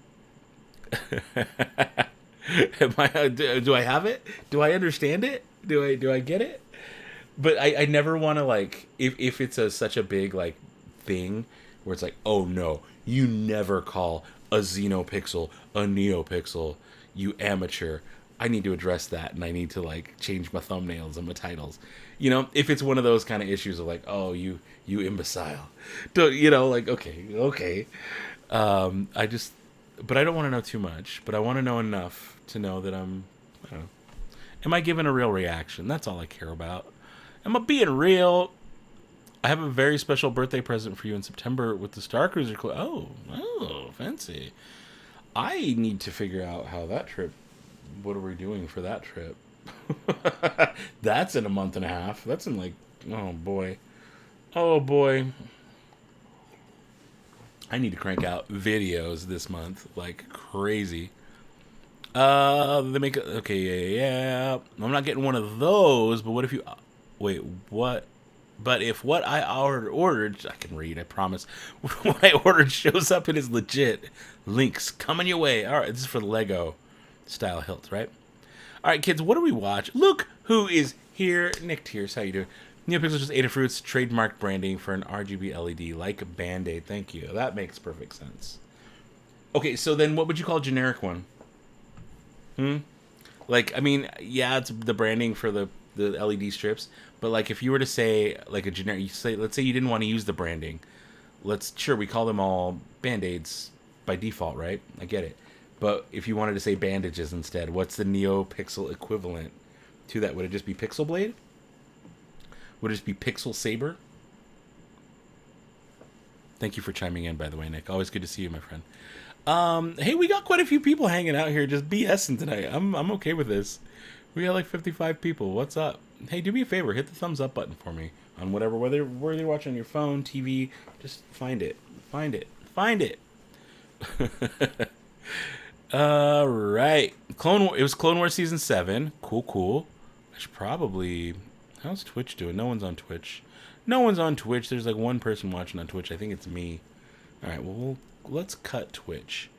A: Do I have it? Do I understand it? Do I get it? But I never want to like if it's such a big like thing where it's like, oh no, you never call a Xenopixel a NeoPixel, you amateur. I need to address that and I need to like change my thumbnails and my titles. You know, if it's one of those kind of issues of like, oh, you imbecile. Like, okay. But I don't want to know too much, but I want to know enough to know that am I giving a real reaction? That's all I care about. Am I being real? I have a very special birthday present for you in September with the Star Cruiser. Oh, fancy. I need to figure out how that trip, what are we doing for that trip? That's in a month and a half. That's in like, oh boy. I need to crank out videos this month like crazy. They make okay, yeah. I'm not getting one of those, but what if you wait, what? But if what I ordered, I can read, I promise. What I ordered shows up and is legit, links coming your way. All right, this is for the Lego style hilt, right? All right, kids, what do we watch? Look who is here. Nick Tears, how you doing? NeoPixel just ate a fruits trademark branding for an RGB LED like a Band-Aid. Thank you. That makes perfect sense. Okay, so then what would you call a generic one? Like, I mean, yeah, it's the branding for the LED strips, but like if you were to say like a generic, let's say you didn't want to use the branding. Sure, we call them all Band-Aids by default, right? I get it. But if you wanted to say bandages instead, what's the NeoPixel equivalent to that? Would it just be Pixel Blade? Would it just be Pixel Saber? Thank you for chiming in, by the way, Nick. Always good to see you, my friend. Hey, we got quite a few people hanging out here just BSing tonight. I'm okay with this. We got like 55 people. What's up? Hey, do me a favor. Hit the thumbs up button for me on whether you're watching on your phone, TV. Just find it. Find it. Find it. All right. It was Clone Wars Season 7. Cool. I should probably... How's Twitch doing? No one's on Twitch. There's like one person watching on Twitch. I think it's me. All right, well, let's cut Twitch.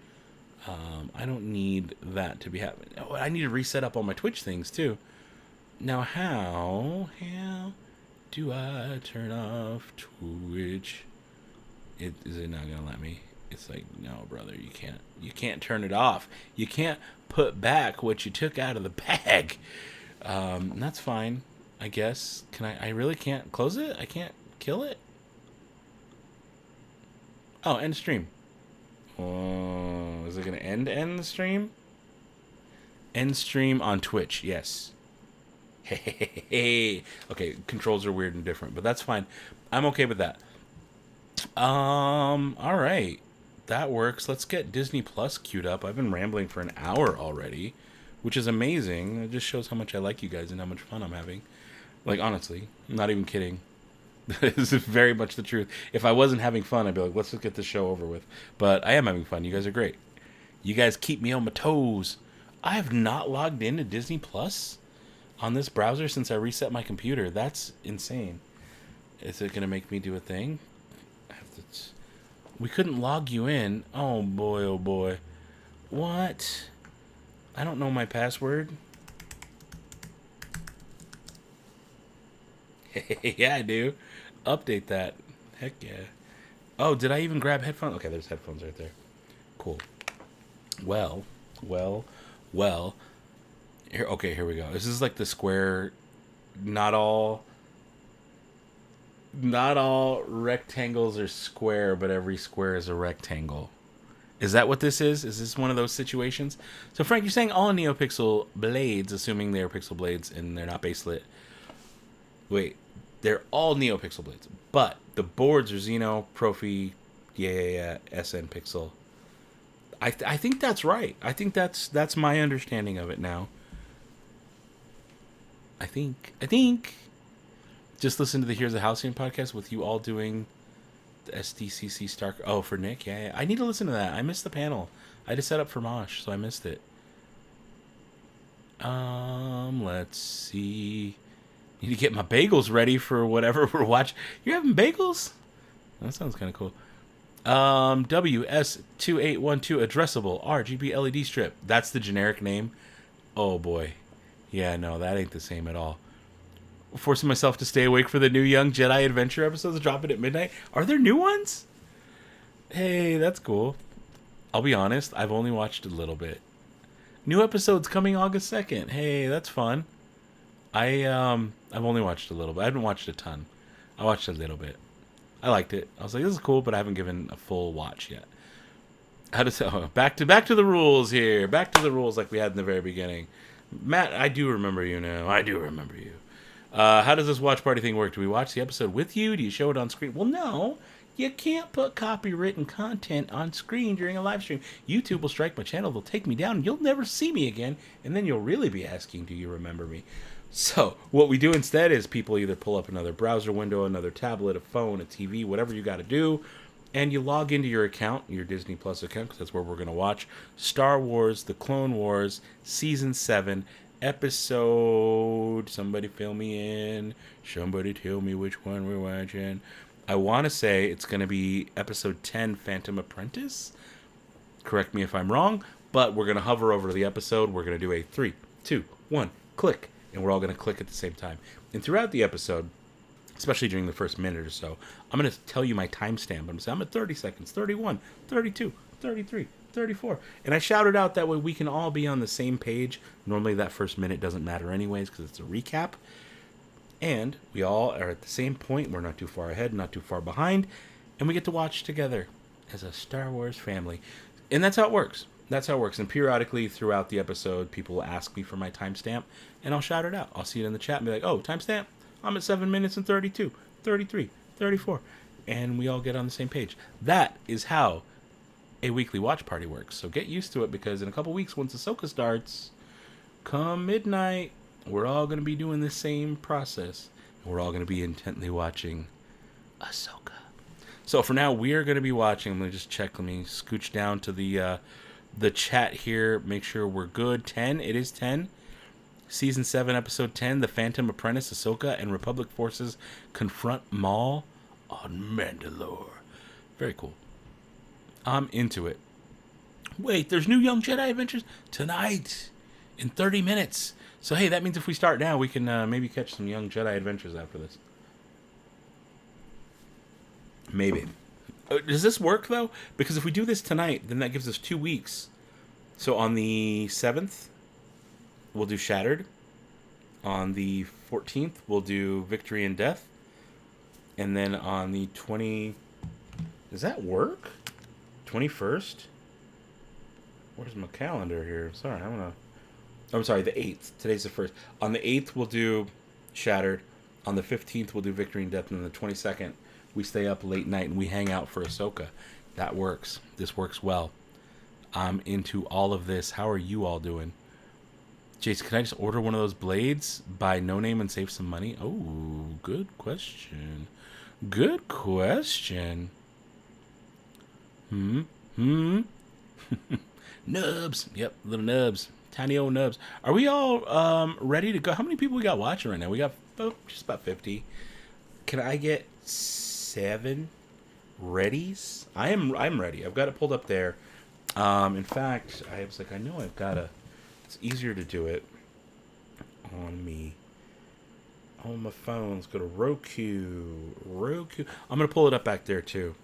A: I don't need that to be happening. Oh, I need to reset up all my Twitch things, too. Now, how do I turn off Twitch? Is it not going to let me? It's like, no, brother, you can't. You can't turn it off. You can't put back what you took out of the bag. That's fine, I guess. I really can't close it? I can't kill it? Oh, end stream. Oh, is it going to end the stream? End stream on Twitch, yes. Hey. Okay, controls are weird and different, but that's fine. I'm okay with that. All right. That works. Let's get Disney Plus queued up. I've been rambling for an hour already, which is amazing. It just shows how much I like you guys and how much fun I'm having. Like, honestly, I'm not even kidding. This is very much the truth. If I wasn't having fun, I'd be like, let's just get this show over with. But I am having fun. You guys are great. You guys keep me on my toes. I have not logged into Disney Plus on this browser since I reset my computer. That's insane. Is it going to make me do a thing? We couldn't log you in. Oh, boy. What? I don't know my password. Yeah, I do. Update that. Heck yeah. Oh, did I even grab headphones? Okay, there's headphones right there. Cool. Well. Here we go. This is like the square. Not all rectangles are square, but every square is a rectangle. Is that what this is? Is this one of those situations? So, Frank, you're saying all NeoPixel blades, assuming they're pixel blades and they're not baselit. Wait, they're all NeoPixel blades, but the boards are Xeno, Profi, SN Pixel. I think that's right. I think that's my understanding of it now. I think. Just listen to the Here's a Halcyon podcast with you all doing the SDCC Star. Oh, for Nick, yeah. I need to listen to that. I missed the panel. I just set up for Mosh, so I missed it. Let's see. Need to get my bagels ready for whatever we're watching. You're having bagels? That sounds kind of cool. WS2812 addressable RGB LED strip. That's the generic name. Oh boy. Yeah, no, that ain't the same at all. Forcing myself to stay awake for the new Young Jedi Adventure episodes dropping at midnight. Are there new ones? Hey, that's cool. I'll be honest, I've only watched a little bit. New episodes coming August 2nd. Hey, that's fun. I've only watched a little bit. I haven't watched a ton. I watched a little bit. I liked it. I was like, this is cool, but I haven't given a full watch yet. Back to the rules here. Back to the rules like we had in the very beginning. Matt, I do remember you now. I do remember you. How does this watch party thing work? Do we watch the episode with you? Do you show it on screen? Well, no. You can't put copywritten content on screen during a live stream. YouTube will strike my channel. They'll take me down. You'll never see me again. And then you'll really be asking, do you remember me? So what we do instead is people either pull up another browser window, another tablet, a phone, a TV, whatever you got to do, and you log into your account, your Disney Plus account, because that's where we're going to watch Star Wars, The Clone Wars, Season 7, episode. Somebody fill me in. Somebody tell me which one we're watching. I want to say it's going to be episode 10, Phantom Apprentice. Correct me if I'm wrong, but we're going to hover over the episode. We're going to do a 3, 2, 1, click, and we're all going to click at the same time. And throughout the episode, especially during the first minute or so, I'm going to tell you my timestamp. I'm going to say, I'm at 30 seconds, 31, 32, 33, 34. And I shout it out that way we can all be on the same page. Normally that first minute doesn't matter anyways because it's a recap. And we all are at the same point. We're not too far ahead, not too far behind. And we get to watch together as a Star Wars family. And that's how it works. That's how it works. And periodically throughout the episode, people will ask me for my timestamp. And I'll shout it out. I'll see it in the chat and be like, oh, timestamp. I'm at 7 minutes and 32, 33, 34. And we all get on the same page. That is how a weekly watch party works. So get used to it because in a couple weeks, once Ahsoka starts, come midnight, we're all going to be doing the same process. And we're all going to be intently watching Ahsoka. So for now, we are going to be watching. Let me just check. Let me scooch down to the chat here. Make sure we're good. 10. It is 10. Season 7, Episode 10, The Phantom Apprentice, Ahsoka and Republic forces confront Maul on Mandalore. Very cool. I'm into it. Wait, there's new Young Jedi Adventures tonight in 30 minutes. So, hey, that means if we start now, we can maybe catch some Young Jedi Adventures after this. Maybe. Does this work, though? Because if we do this tonight, then that gives us 2 weeks. So on the 7th, we'll do Shattered. On the 14th, we'll do Victory and Death. And then on the 20... Does that work? 21st? Where's my calendar here? Sorry, I'm sorry, the 8th. Today's the 1st. On the 8th, we'll do Shattered. On the 15th, we'll do Victory and Death. And on the 22nd, we stay up late night and we hang out for Ahsoka. That works. This works well. I'm into all of this. How are you all doing? Jace, can I just order one of those blades by No Name and save some money? Oh, good question. Good question. Nubs. Yep, little nubs. Tiny old nubs. Are we all ready to go? How many people we got watching right now? We got just about 50. Can I get 7 readies? I'm ready. I've got it pulled up there. In fact, I was like, I know I've got to... It's easier to do it on me. On my phone. Let's go to Roku. I'm going to pull it up back there, too.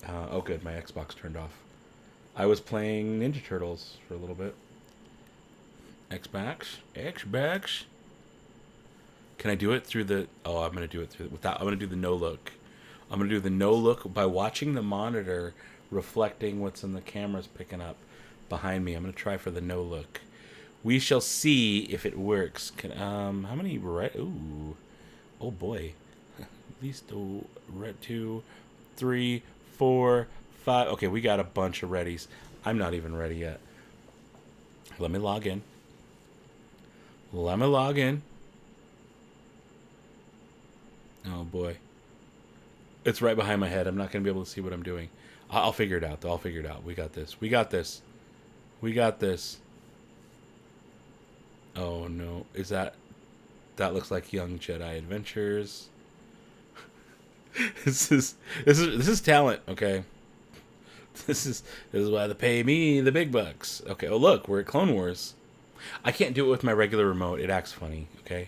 A: Oh, good. My Xbox turned off. I was playing Ninja Turtles for a little bit. Xbox. Can I do it through the... Oh, I'm going to do it through... Without, I'm going to do the no look. I'm going to do the no look by watching the monitor reflecting what's in the camera's picking up behind me. I'm going to try for the no look. We shall see if it works. How many red? Ooh. Oh boy. At least 2, 3, 4, 5. Okay, we got a bunch of readies. I'm not even ready yet. Let me log in. Oh boy. It's right behind my head. I'm not going to be able to see what I'm doing. I'll figure it out, though. We got this. Oh, no. That looks like Young Jedi Adventures. This is talent, okay? This is why they pay me the big bucks. Okay, oh, look. We're at Clone Wars. I can't do it with my regular remote. It acts funny, okay?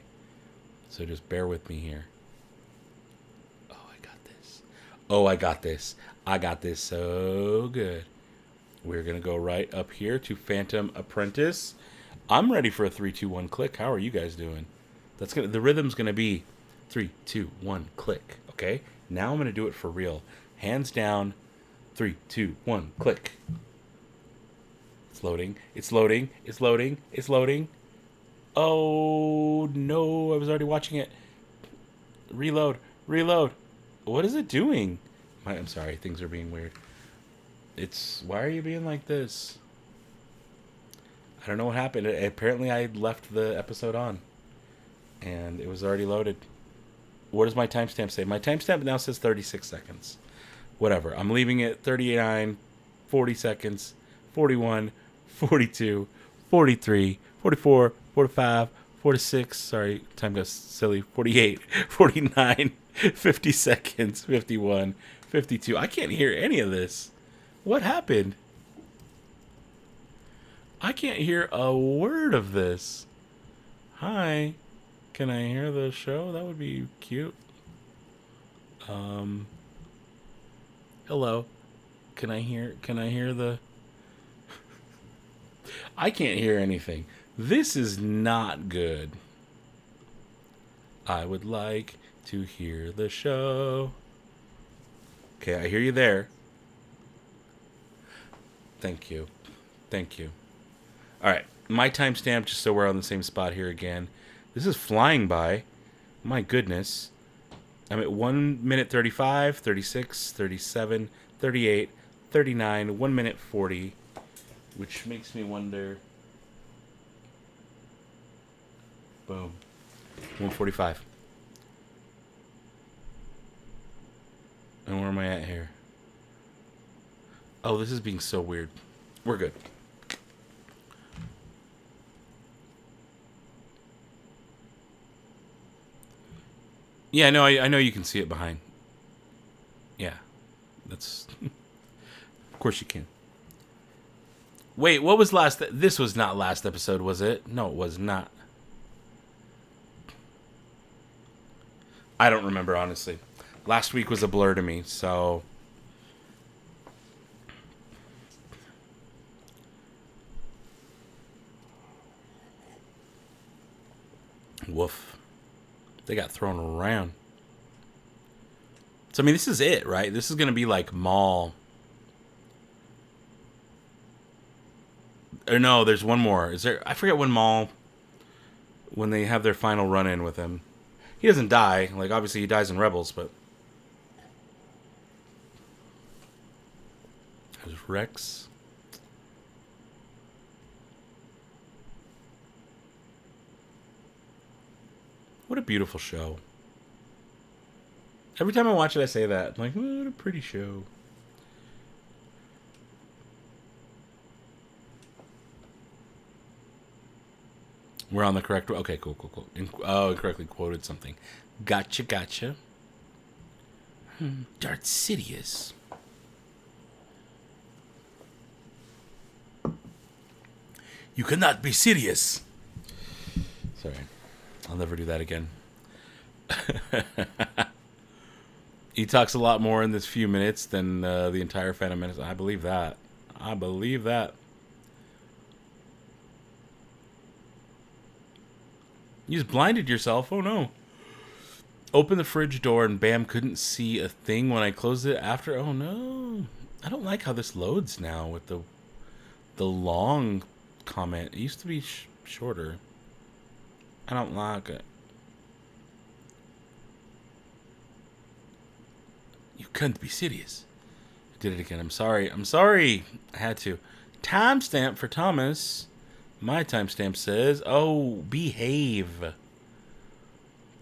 A: So just bear with me here. I got this so good. We're going to go right up here to Phantom Apprentice. I'm ready for a 3, 2, 1 click. How are you guys doing? The rhythm's going to be 3, 2, 1 click. Okay? Now I'm going to do it for real. Hands down. 3, 2, 1 click. It's loading. Oh no, I was already watching it. Reload. What is it doing? I'm sorry, things are being weird. Why are you being like this? I don't know what happened. Apparently I left the episode on. And it was already loaded. What does my timestamp say? My timestamp now says 36 seconds. Whatever. I'm leaving it 39, 40 seconds, 41, 42, 43, 44, 45, 46. Sorry, time goes silly. 48, 49, 50 seconds, 51, 52. I can't hear any of this. What happened? I can't hear a word of this. Hi. Can I hear the show? That would be cute. Hello. Can I hear the I can't hear anything. This is not good. I would like to hear the show. Okay, I hear you there. Thank you. Thank you. All right, my timestamp, just so we're on the same spot here again. This is flying by. My goodness. I'm at 1 minute 35, 36, 37, 38, 39, 1 minute 40, which makes me wonder. Boom. 145. And where am I at here? Oh, this is being so weird. We're good. Yeah, no, I know you can see it behind. Yeah, that's... Of course you can. Wait, what was last... This was not last episode, was it? No, it was not. I don't remember, honestly. Last week was a blur to me, so... Woof. They got thrown around. So, I mean, this is it, right? This is going to be like Maul. Or no, there's one more. Is there... I forget when Maul... When they have their final run-in with him. He doesn't die. Like, obviously he dies in Rebels, but... There's Rex. What a beautiful show. Every time I watch it, I say that. I'm like, what a pretty show. We're on the correct... Okay, cool. Oh, I correctly quoted something. Gotcha. Darth Sidious. You cannot be serious. Sorry. I'll never do that again. He talks a lot more in this few minutes than the entire Phantom Menace. I believe that. You just blinded yourself. Oh, no. Open the fridge door and bam, couldn't see a thing when I closed it after. Oh, no. I don't like how this loads now with the long comment. It used to be shorter. I don't like it. You can't be serious. I did it again. I'm sorry. I had to. Timestamp for Thomas. My timestamp says, oh, behave.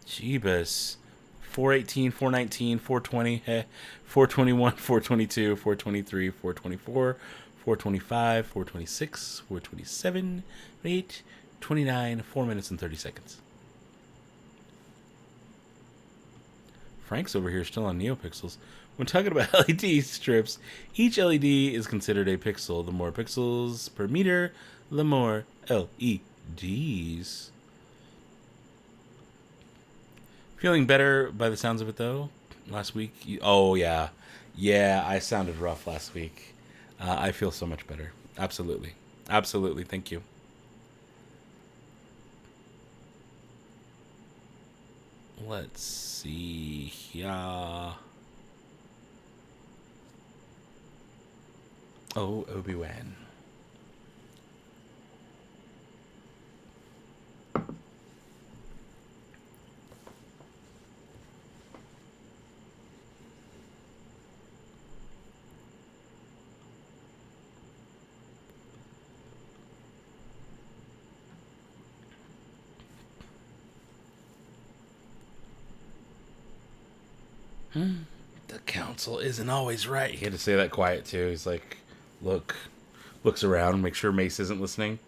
A: Jeebus. 418, 419, 420, 421, 422, 423, 424, 425, 426, 427, 8, 29, 4 minutes and 30 seconds. Frank's over here still on NeoPixels. When talking about LED strips, each LED is considered a pixel. The more pixels per meter, the more LEDs. Feeling better by the sounds of it, though? Last week? Oh, yeah. Yeah, I sounded rough last week. I feel so much better. Absolutely. Thank you. Let's see here. Oh, Obi-Wan. The council isn't always right. He had to say that quiet, too. He's like, looks around, make sure Mace isn't listening.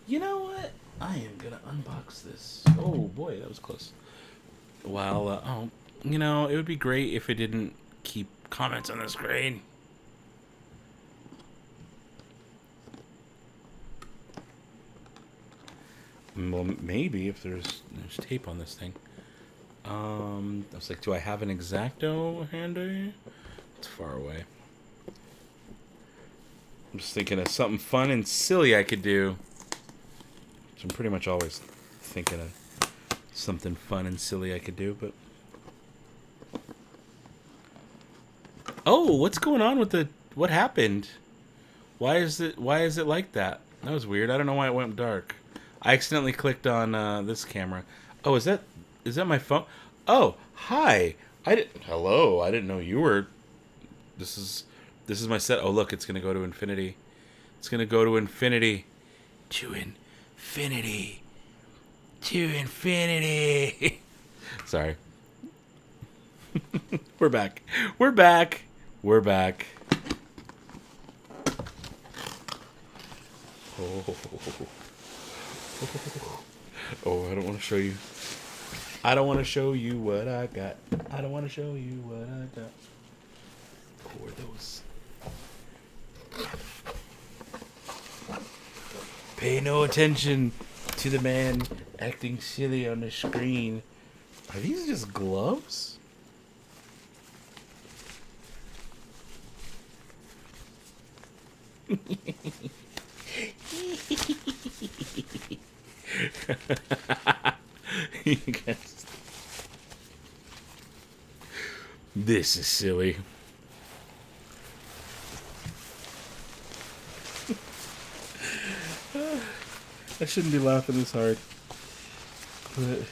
A: You know what? I am gonna unbox this. Oh boy, that was close. While it would be great if it didn't keep comments on the screen. Well, maybe if there's tape on this thing. I was like, do I have an X-Acto handy? It's far away. I'm just thinking of something fun and silly I could do. So I'm pretty much always thinking of something fun and silly I could do, but... Oh, what's going on with the... What happened? Why is it like that? That was weird. I don't know why it went dark. I accidentally clicked on this camera. Oh, is that my phone? Oh, hi. Hello. I didn't know you were... This is my set. Oh, look, it's going to go to infinity. It's going to go to infinity. To infinity. To infinity. Sorry. We're back. We're back. We're back. Oh, I don't want to show you. I don't want to show you what I got. I don't want to show you what I got. Pour those. Pay no attention to the man acting silly on the screen. Are these just gloves? This is silly. I shouldn't be laughing this hard. But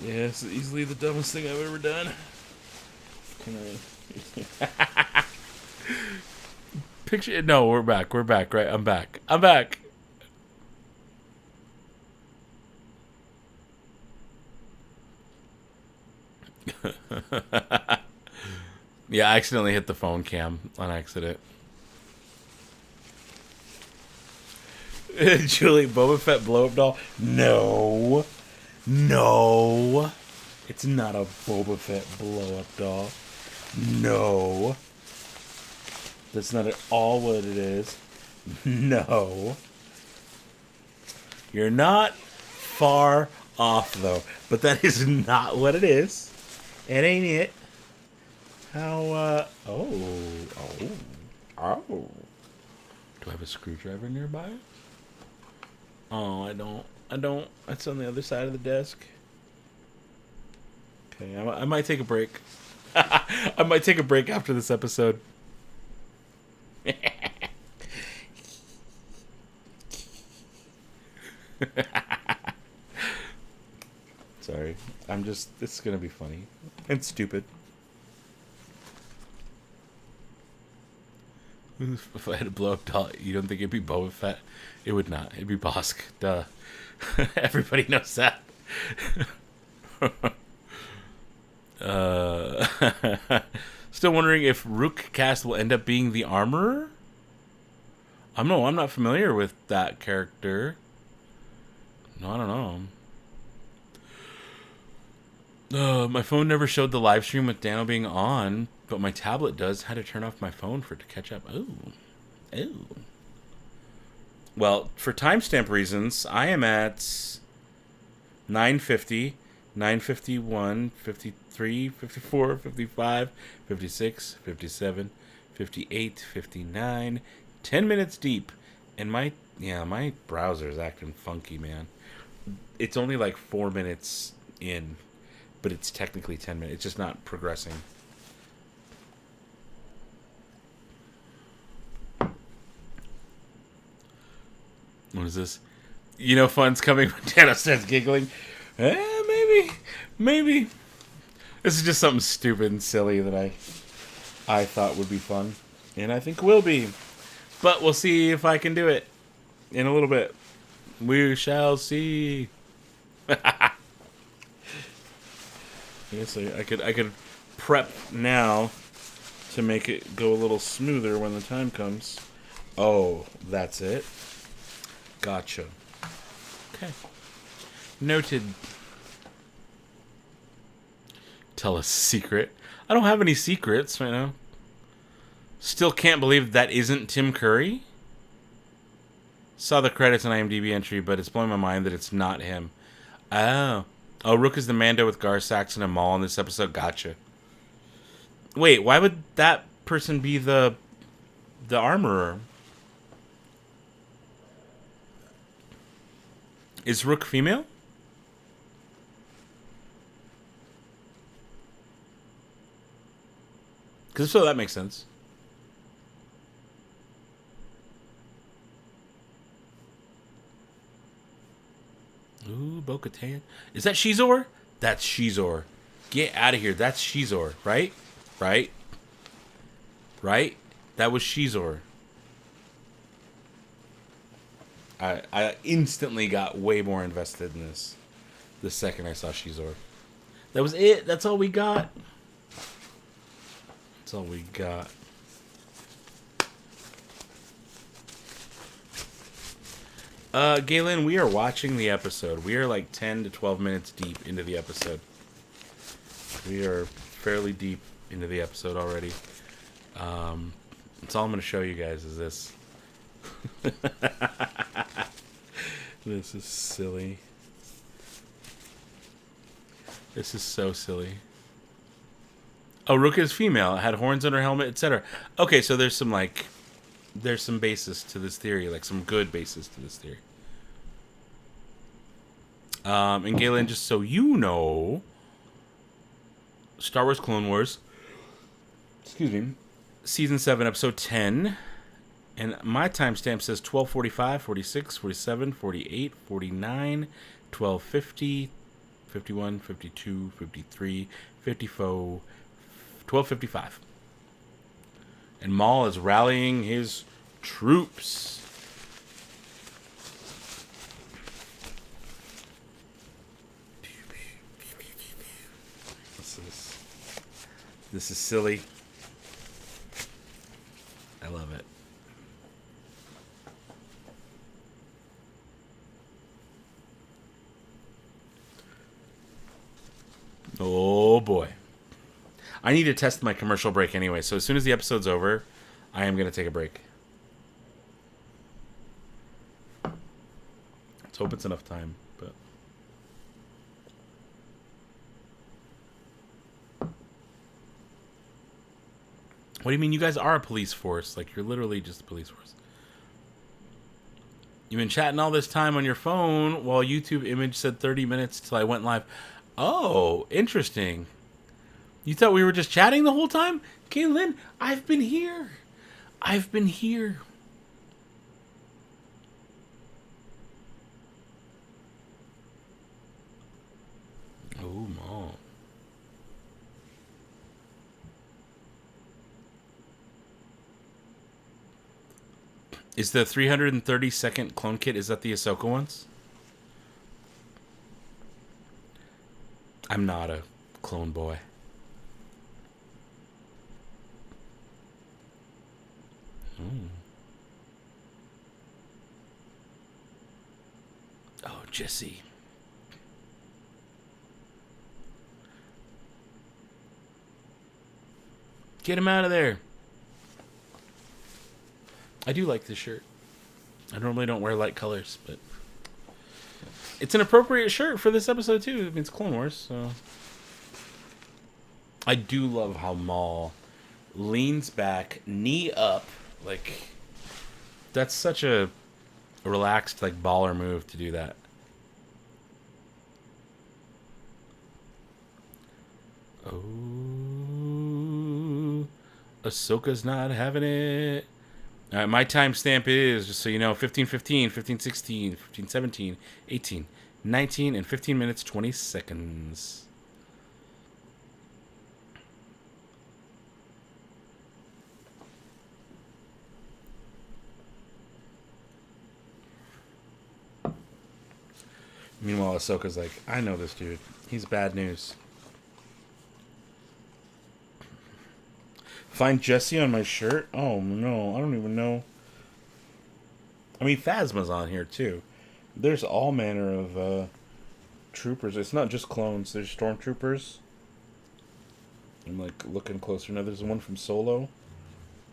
A: yeah, it's easily the dumbest thing I've ever done. Can I picture it? No, we're back. We're back, right? I'm back. I'm back. Yeah, I accidentally hit the phone cam on accident. Julie, Boba Fett blow-up doll? No. No. It's not a Boba Fett blow-up doll. No. That's not at all what it is. No. You're not far off, though. But that is not what it is. It ain't it. How, Oh. Do I have a screwdriver nearby? Oh, I don't. It's on the other side of the desk. Okay, I might take a break. I might take a break after this episode. Sorry. It's gonna be funny. And stupid. If I had a blow-up doll, you don't think it'd be Boba Fett? It would not. It'd be Bosk. Duh. Everybody knows that. Still wondering if Rook Cast will end up being the Armorer? I'm not familiar with that character. No, I don't know. My phone never showed the live stream with Dano being on, but my tablet does. Had to turn off my phone for it to catch up. Ooh. Well, for timestamp reasons, I am at 9:50, 9:51, 53, 54, 55, 56, 57, 58, 59, 10 minutes deep. And my browser is acting funky, man. It's only like 4 minutes in, but it's technically 10 minutes. It's just not progressing. What is this? You know fun's coming when Dano starts giggling. Maybe. This is just something stupid and silly that I thought would be fun. And I think will be. But we'll see if I can do it in a little bit. We shall see. I guess I could prep now to make it go a little smoother when the time comes. Oh, that's it. Gotcha. Okay. Noted. Tell a secret. I don't have any secrets right now. Still can't believe that isn't Tim Curry. Saw the credits on IMDb entry, but it's blowing my mind that it's not him. Oh. Oh, Rook is the Mando with Gar Saxon and Maul in this episode. Gotcha. Wait, why would that person be the armorer? Is Rook female? Because so that makes sense. Ooh, Bo-Katan. Is that Shizor? That's Shizor. Get out of here. That's Shizor, right? Right? Right? That was Shizor. I instantly got way more invested in this the second I saw Shizor. That was it. That's all we got. That's all we got. Galen, we are watching the episode. We are like 10 to 12 minutes deep into the episode. We are fairly deep into the episode already. That's all I'm going to show you guys is this. This is silly. This is so silly. Oh, Rook is female. Had horns on her helmet, etc. Okay, so there's some basis to this theory, like some good basis to this theory. And Galen, just so you know, Star Wars Clone Wars, excuse me, Season 7, Episode 10, and my timestamp says 12:45, 46, 47, 48, 49, 12:50, 51, 52, 53, 54, 12:55. And Maul is rallying his troops. This is silly. I love it. Oh boy. I need to test my commercial break anyway, so as soon as the episode's over, I am going to take a break. Let's hope it's enough time, but... What do you mean? You guys are a police force. Like, you're literally just a police force. You've been chatting all this time on your phone while YouTube image said 30 minutes till I went live. Oh, interesting. You thought we were just chatting the whole time? Kaylin, I've been here. I've been here. Oh, Mom. Is the 330-second clone kit, is that the Ahsoka ones? I'm not a clone boy. Oh, Jesse. Get him out of there. I do like this shirt. I normally don't wear light colors, but it's an appropriate shirt for this episode too. I mean, it's Clone Wars, so I do love how Maul leans back, knee up, like that's such a relaxed, like baller move to do that. Oh, Ahsoka's not having it. All right, my timestamp is, just so you know, 15:15, 15:16, 15:17, 18, 19, and 15 minutes, 20 seconds. Meanwhile, Ahsoka's like, I know this dude. He's bad news. Find Jesse on my shirt? Oh, no. I don't even know. I mean, Phasma's on here, too. There's all manner of troopers. It's not just clones. There's stormtroopers. I'm, like, looking closer now. There's one from Solo.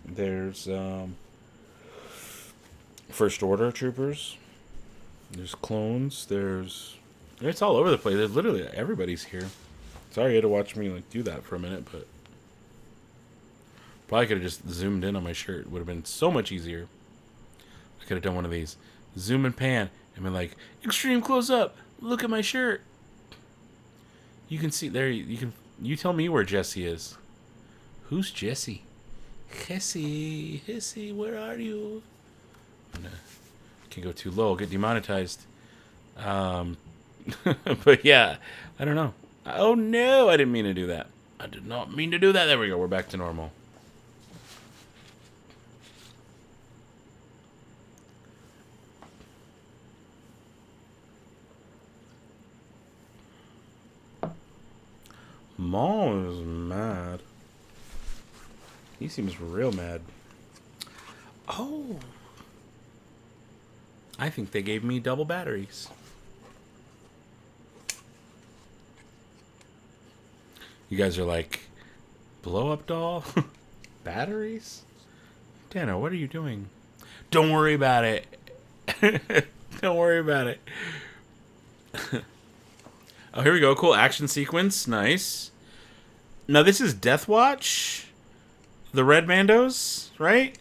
A: There's First Order troopers. There's clones. There's... It's all over the place. There's literally everybody's here. Sorry you had to watch me, like, do that for a minute, but... Probably could have just zoomed in on my shirt. It would have been so much easier. I could have done one of these. Zoom and pan. And been like, extreme close up. Look at my shirt. You can see there. You tell me where Jesse is. Who's Jesse? Jesse, where are you? Can't go too low. I'll get demonetized. But yeah, I don't know. Oh no, I didn't mean to do that. I did not mean to do that. There we go. We're back to normal. Maul is mad. He seems real mad. Oh. I think they gave me double batteries. You guys are like, blow up doll? Batteries? Dana, what are you doing? Don't worry about it. Don't worry about it. Oh, here we go. Cool action sequence. Nice. Now, this is Death Watch. The Red Mandos, right?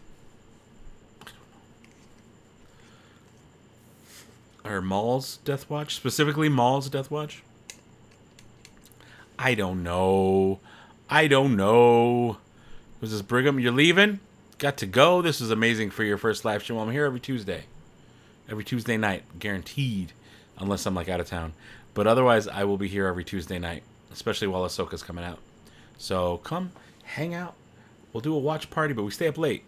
A: Or Maul's Death Watch? Specifically, Maul's Death Watch? I don't know. Was this Brigham? You're leaving? Got to go. This is amazing for your first live stream. I'm here every Tuesday. Every Tuesday night. Guaranteed. Unless I'm, like, out of town. But otherwise, I will be here every Tuesday night, especially while Ahsoka's coming out. So come, hang out. We'll do a watch party, but we stay up late.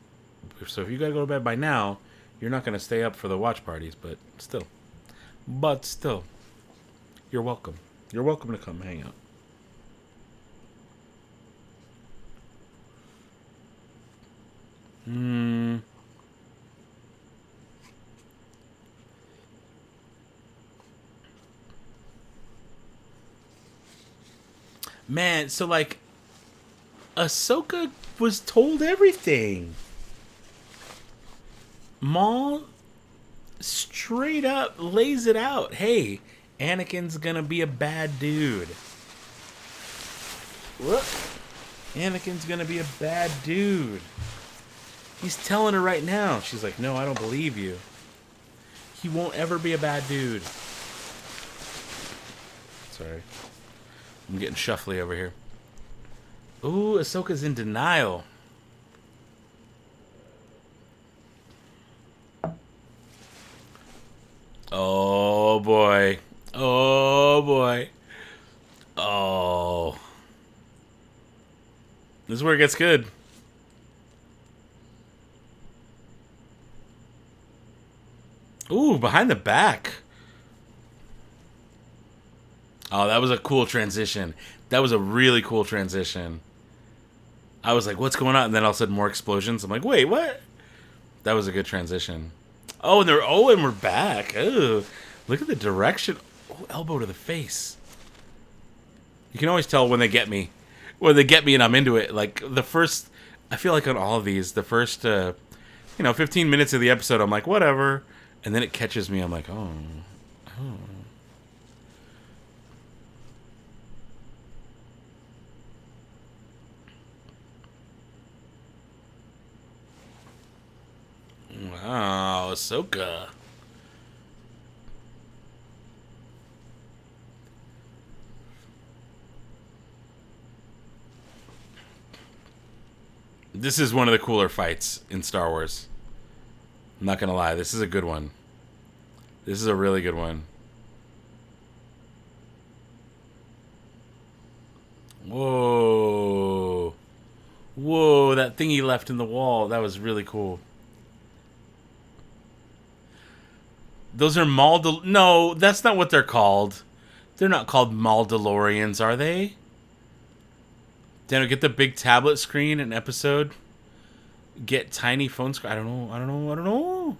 A: So if you gotta go to bed by now, you're not gonna stay up for the watch parties, but still. You're welcome. You're welcome to come hang out. Man, so like, Ahsoka was told everything. Maul straight up lays it out. Hey, Anakin's gonna be a bad dude. Look, Anakin's gonna be a bad dude. He's telling her right now. She's like, no, I don't believe you. He won't ever be a bad dude. Sorry. I'm getting shuffly over here. Ooh, Ahsoka's in denial. Oh, boy. Oh, boy. Oh. This is where it gets good. Ooh, behind the back. Oh, that was a cool transition. That was a really cool transition. I was like, what's going on? And then all of a sudden more explosions. I'm like, wait, what? That was a good transition. Oh, and we're back. Ooh, look at the direction. Oh, elbow to the face. You can always tell when they get me. When they get me and I'm into it. Like, the first... I feel like on all of these, the first, 15 minutes of the episode, I'm like, whatever. And then it catches me. I'm like, oh. Wow, Ahsoka. This is one of the cooler fights in Star Wars. I'm not gonna lie, this is a good one. This is a really good one. Whoa. Whoa, that thing he left in the wall, that was really cool. Those are No, that's not what they're called. They're not called Maldalorians, are they? Daniel, get the big tablet screen in episode. Get tiny phone screen. I don't know.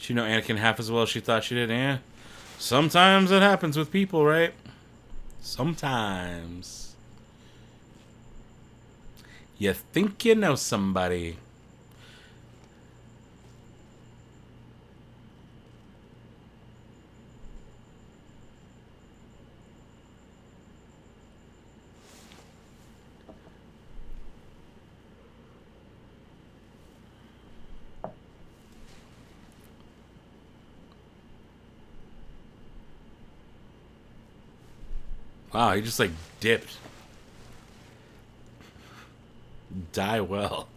A: She know Anakin half as well as she thought she did. Yeah. Sometimes it happens with people, right? Sometimes. You think you know somebody. Wow, he just like dipped. Die well.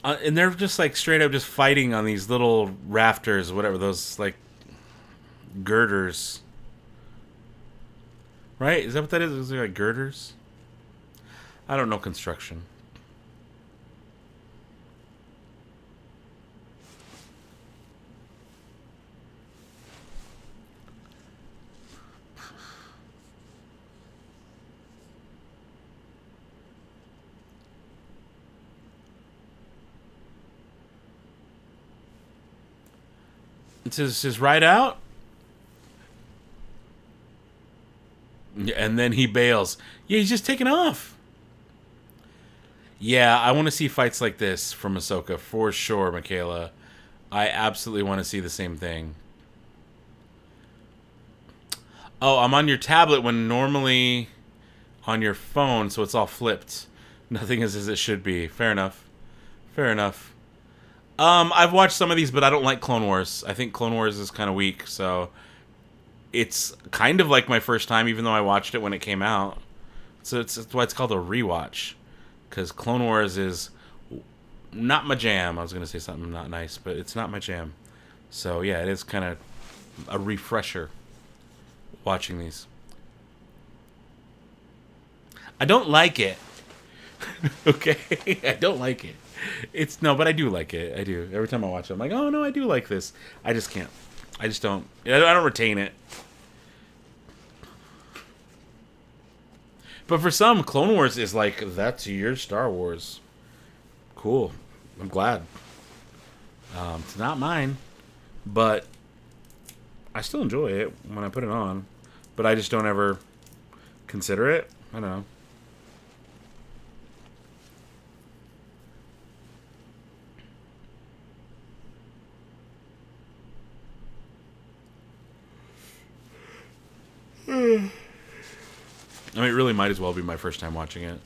A: And they're just like straight up just fighting on these little rafters, whatever, those like girders. Right? Is that what that is? Is it like girders? I don't know construction. It's his ride out. And then he bails. Yeah, he's just taking off. Yeah, I want to see fights like this from Ahsoka for sure, Michaela. I absolutely want to see the same thing. Oh, I'm on your tablet when normally on your phone, so it's all flipped. Nothing is as it should be. Fair enough. Fair enough. I've watched some of these, but I don't like Clone Wars. I think Clone Wars is kind of weak, so it's kind of like my first time, even though I watched it when it came out. So that's why it's called a rewatch, because Clone Wars is not my jam. I was going to say something not nice, but it's not my jam. So yeah, it is kind of a refresher watching these. I don't like it. Okay? I don't like it. But I do like it. I do. Every time I watch it, I'm like, oh no, I do like this. I just can't. I just don't. I don't retain it. But for some, Clone Wars is like, that's your Star Wars. Cool. I'm glad. It's not mine. But I still enjoy it when I put it on. But I just don't ever consider it. I don't know. I mean, it really might as well be my first time watching it.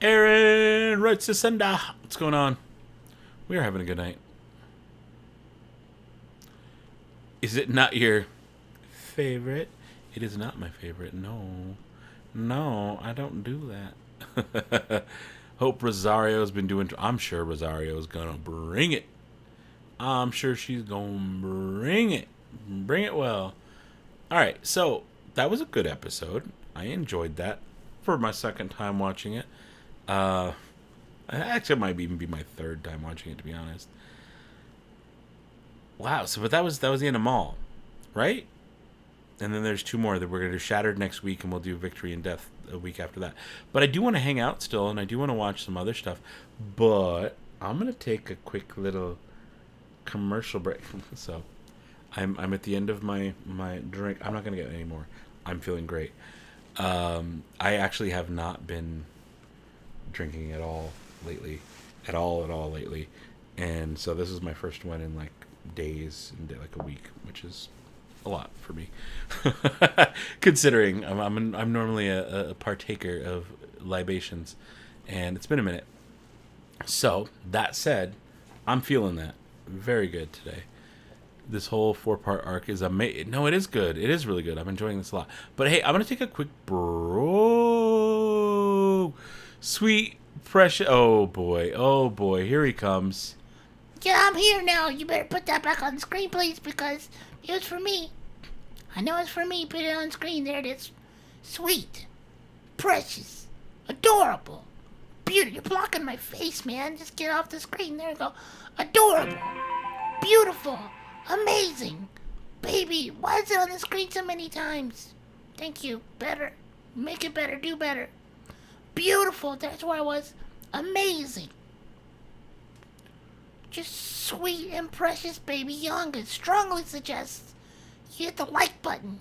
A: Aaron writes to Senda. What's going on? We are having a good night. Is it not your favorite? It is not my favorite. No. No, I don't do that. Hope Rosario's been doing... I'm sure Rosario's gonna bring it. I'm sure she's gonna bring it. Bring it well. Alright, so that was a good episode. I enjoyed that for my second time watching it. Actually, it might even be my third time watching it, to be honest. Wow, but that was the end of MOAR, right? And then there's two more that we're going to do Shattered next week, and we'll do Victory and Death a week after that. But I do want to hang out still, and I do want to watch some other stuff. But I'm going to take a quick little commercial break. So I'm at the end of my drink. I'm not going to get any more. I'm feeling great. I actually have not been drinking at all lately. At all lately. And so this is my first one in like days, and like a week, which is a lot for me, considering I'm normally a partaker of libations, and it's been a minute. So that said, I'm feeling that very good today. This whole 4-part arc is amazing. No, it is good. It is really good. I'm enjoying this a lot. But hey, I'm gonna take a quick sweet precious. Oh boy, here he comes.
B: Yeah, I'm here now. You better put that back on the screen, please, because it was for me. I know it's for me. Put it on screen. There it is. Sweet, precious, adorable, beautiful. You're blocking my face, man. Just get off the screen. There you go. Adorable. Beautiful. Amazing. Baby, why is it on the screen so many times? Thank you. Better. Make it better. Do better. Beautiful. That's where I was. Amazing. Just sweet and precious baby youngest. Strongly suggest you hit the like button.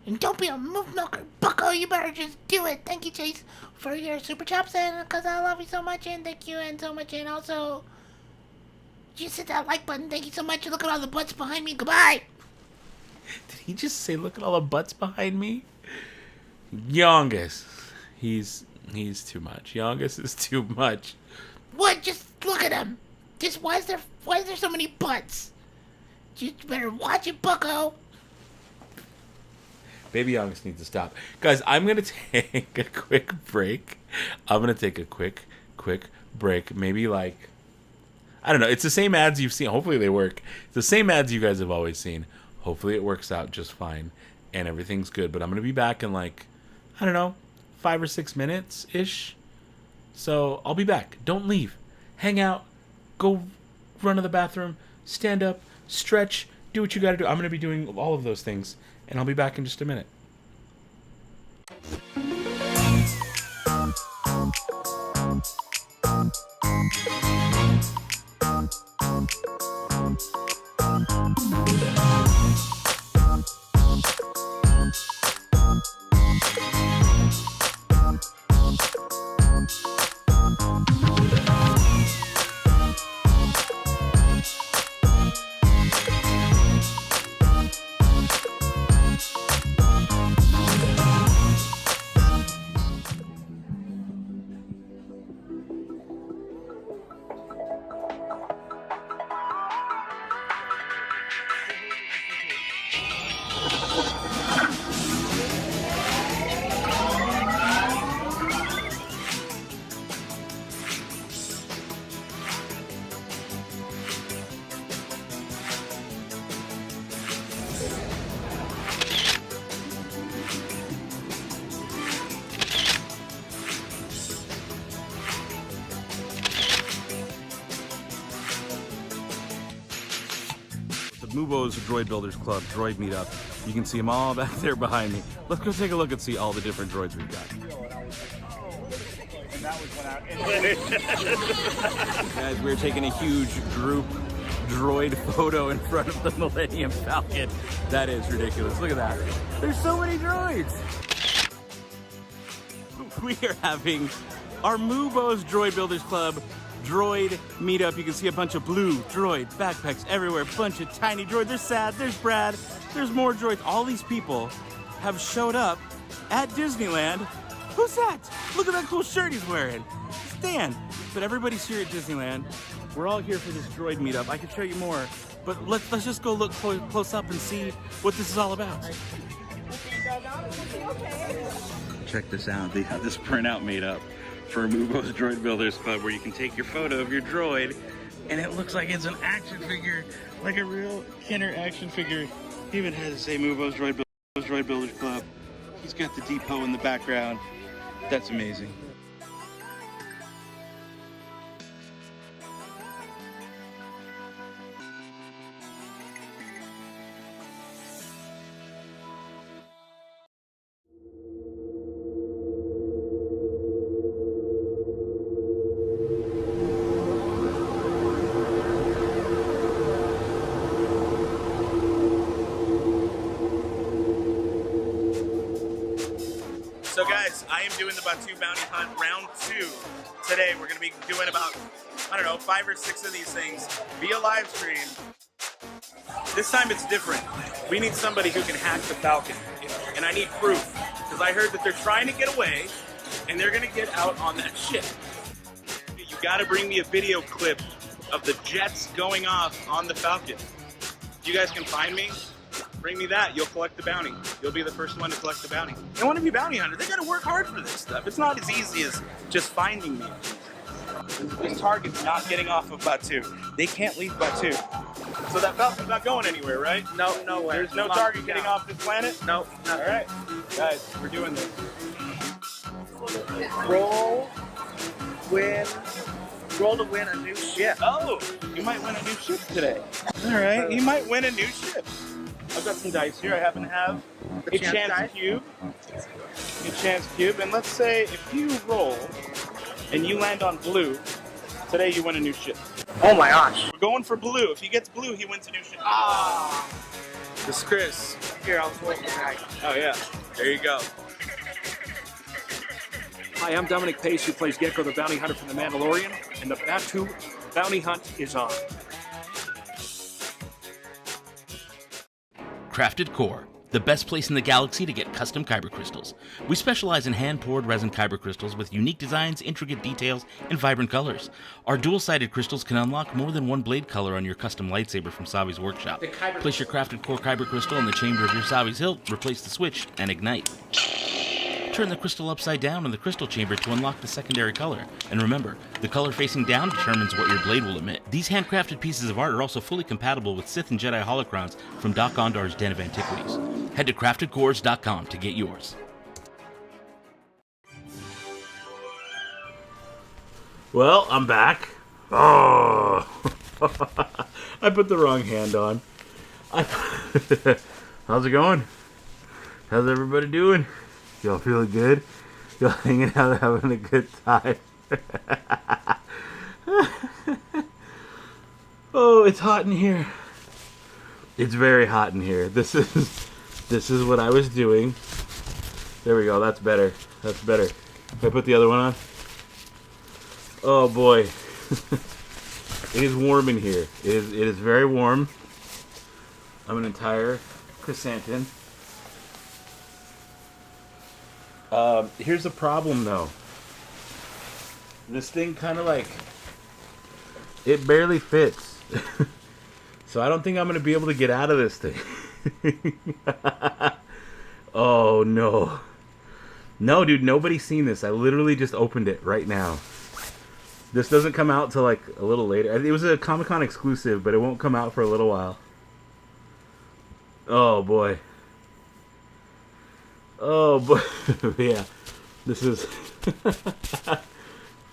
B: And don't be a move milker, bucko. You better just do it. Thank you, Chase, for your super chops, and because I love you so much, and thank you, and so much, and also just hit that like button. Thank you so much. Look at all the butts behind me. Goodbye.
A: Did he just say, look at all the butts behind me? Youngest. He's too much. Youngest is too much.
B: What? Just look at him. Just why is there so many butts? You better watch it, bucko.
A: Baby Youngest needs to stop. Guys, I'm going to take a quick break. I'm going to take a quick break. Maybe like, I don't know. It's the same ads you've seen. Hopefully they work. It's the same ads you guys have always seen. Hopefully it works out just fine and everything's good. But I'm going to be back in like, I don't know, 5 or 6 minutes-ish. So I'll be back. Don't leave. Hang out. Go run to the bathroom. Stand up. Stretch. Do what you got to do. I'm going to be doing all of those things. And I'll be back in just a minute.
C: Mubo's Droid Builders Club Droid Meetup. You can see them all back there behind me. Let's go take a look and see all the different droids we've got. Guys, we're taking a huge group droid photo in front of the Millennium Falcon. That is ridiculous. Look at that. There's so many droids. We are having our Mubo's Droid Builders Club droid meetup. You can see a bunch of blue droid backpacks everywhere, a bunch of tiny droids. There's Sad, there's Brad, there's more droids. All these people have showed up at Disneyland. Who's that? Look at that cool shirt he's wearing. Stan. But everybody's here at Disneyland. We're all here for this droid meetup. I can show you more, but let's just go look close up and see what this is all about. Check this out. They have this printout made up for Mubo's Droid Builders Club where you can take your photo of your droid and it looks like it's an action figure, like a real Kenner action figure. He even has to say Mubo's Droid Builders Club. He's got the depot in the background. That's amazing. So guys, I am doing the Batu Bounty Hunt round 2 today. We're gonna be doing about, I don't know, 5 or 6 of these things via live stream. This time it's different. We need somebody who can hack the Falcon, and I need proof, because I heard that they're trying to get away, and they're gonna get out on that ship. You gotta bring me a video clip of the jets going off on the Falcon. You guys can find me. Bring me that, you'll collect the bounty. You'll be the first one to collect the bounty. And one of you bounty hunters, they gotta work hard for this stuff. It's not as easy as just finding me. This target's not getting off of Batu. They can't leave Batu. So that Falcon's not going anywhere, right?
D: No, nowhere.
C: There's no target getting off this planet?
D: No,
C: All right, guys, we're doing this.
D: Roll.
C: win. Roll to win a new ship. Oh, you might win a new ship today. All right, you might win a new ship. I've got some dice here. I happen to have a chance cube. A chance cube, and let's say if you roll and you land on blue, today you win a new ship.
D: Oh my gosh.
C: We're going for blue. If he gets blue, he wins a new ship. Ah! This is Chris.
D: Here, I'll wait tonight.
C: Oh yeah, there you go.
E: Hi, I'm Dominic Pace, who plays Gecko the Bounty Hunter from The Mandalorian, and the Batu Bounty Hunt is on.
A: Crafted Core, the best place in the galaxy to get custom kyber crystals. We specialize in hand-poured resin kyber crystals with unique designs, intricate details, and vibrant colors. Our dual-sided crystals can unlock more than one blade color on your custom lightsaber from Savi's workshop. Place your Crafted Core kyber crystal in the chamber of your Savi's hilt, replace the switch, and ignite. Turn the crystal upside down in the crystal chamber to unlock the secondary color. And remember, the color facing down determines what your blade will emit. These handcrafted pieces of art are also fully compatible with Sith and Jedi holocrons from Doc Ondar's Den of Antiquities. Head to craftedcores.com to get yours. Well, I'm back. Oh, I put the wrong hand on. How's it going? How's everybody doing? Y'all feeling good? Y'all hanging out, having a good time? Oh, it's hot in here. It's very hot in here. This is what I was doing. There we go. That's better. That's better. Can I put the other one on? Oh boy, it is warm in here. It is very warm. I'm an entire chrysanthemum. Here's the problem though. This thing kind of like, it barely fits. So I don't think I'm going to be able to get out of this thing. Oh no. No dude, nobody's seen this. I literally just opened it right now. This doesn't come out till like a little later. It was a Comic-Con exclusive, but it won't come out for a little while. Oh boy. Oh, but yeah, this is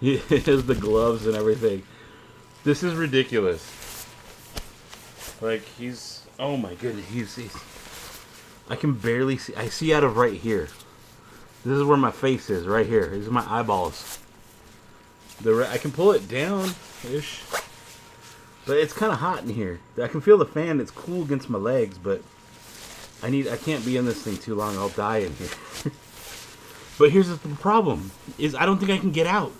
A: here's the gloves and everything. This is ridiculous. Like oh my goodness, he's I can barely see. I see out of right here. This is where my face is, right here. These are my eyeballs. I can pull it down-ish, but it's kind of hot in here. I can feel the fan. It's cool against my legs, but I can't be in this thing too long. I'll die in here. But here's the problem, is I don't think I can get out.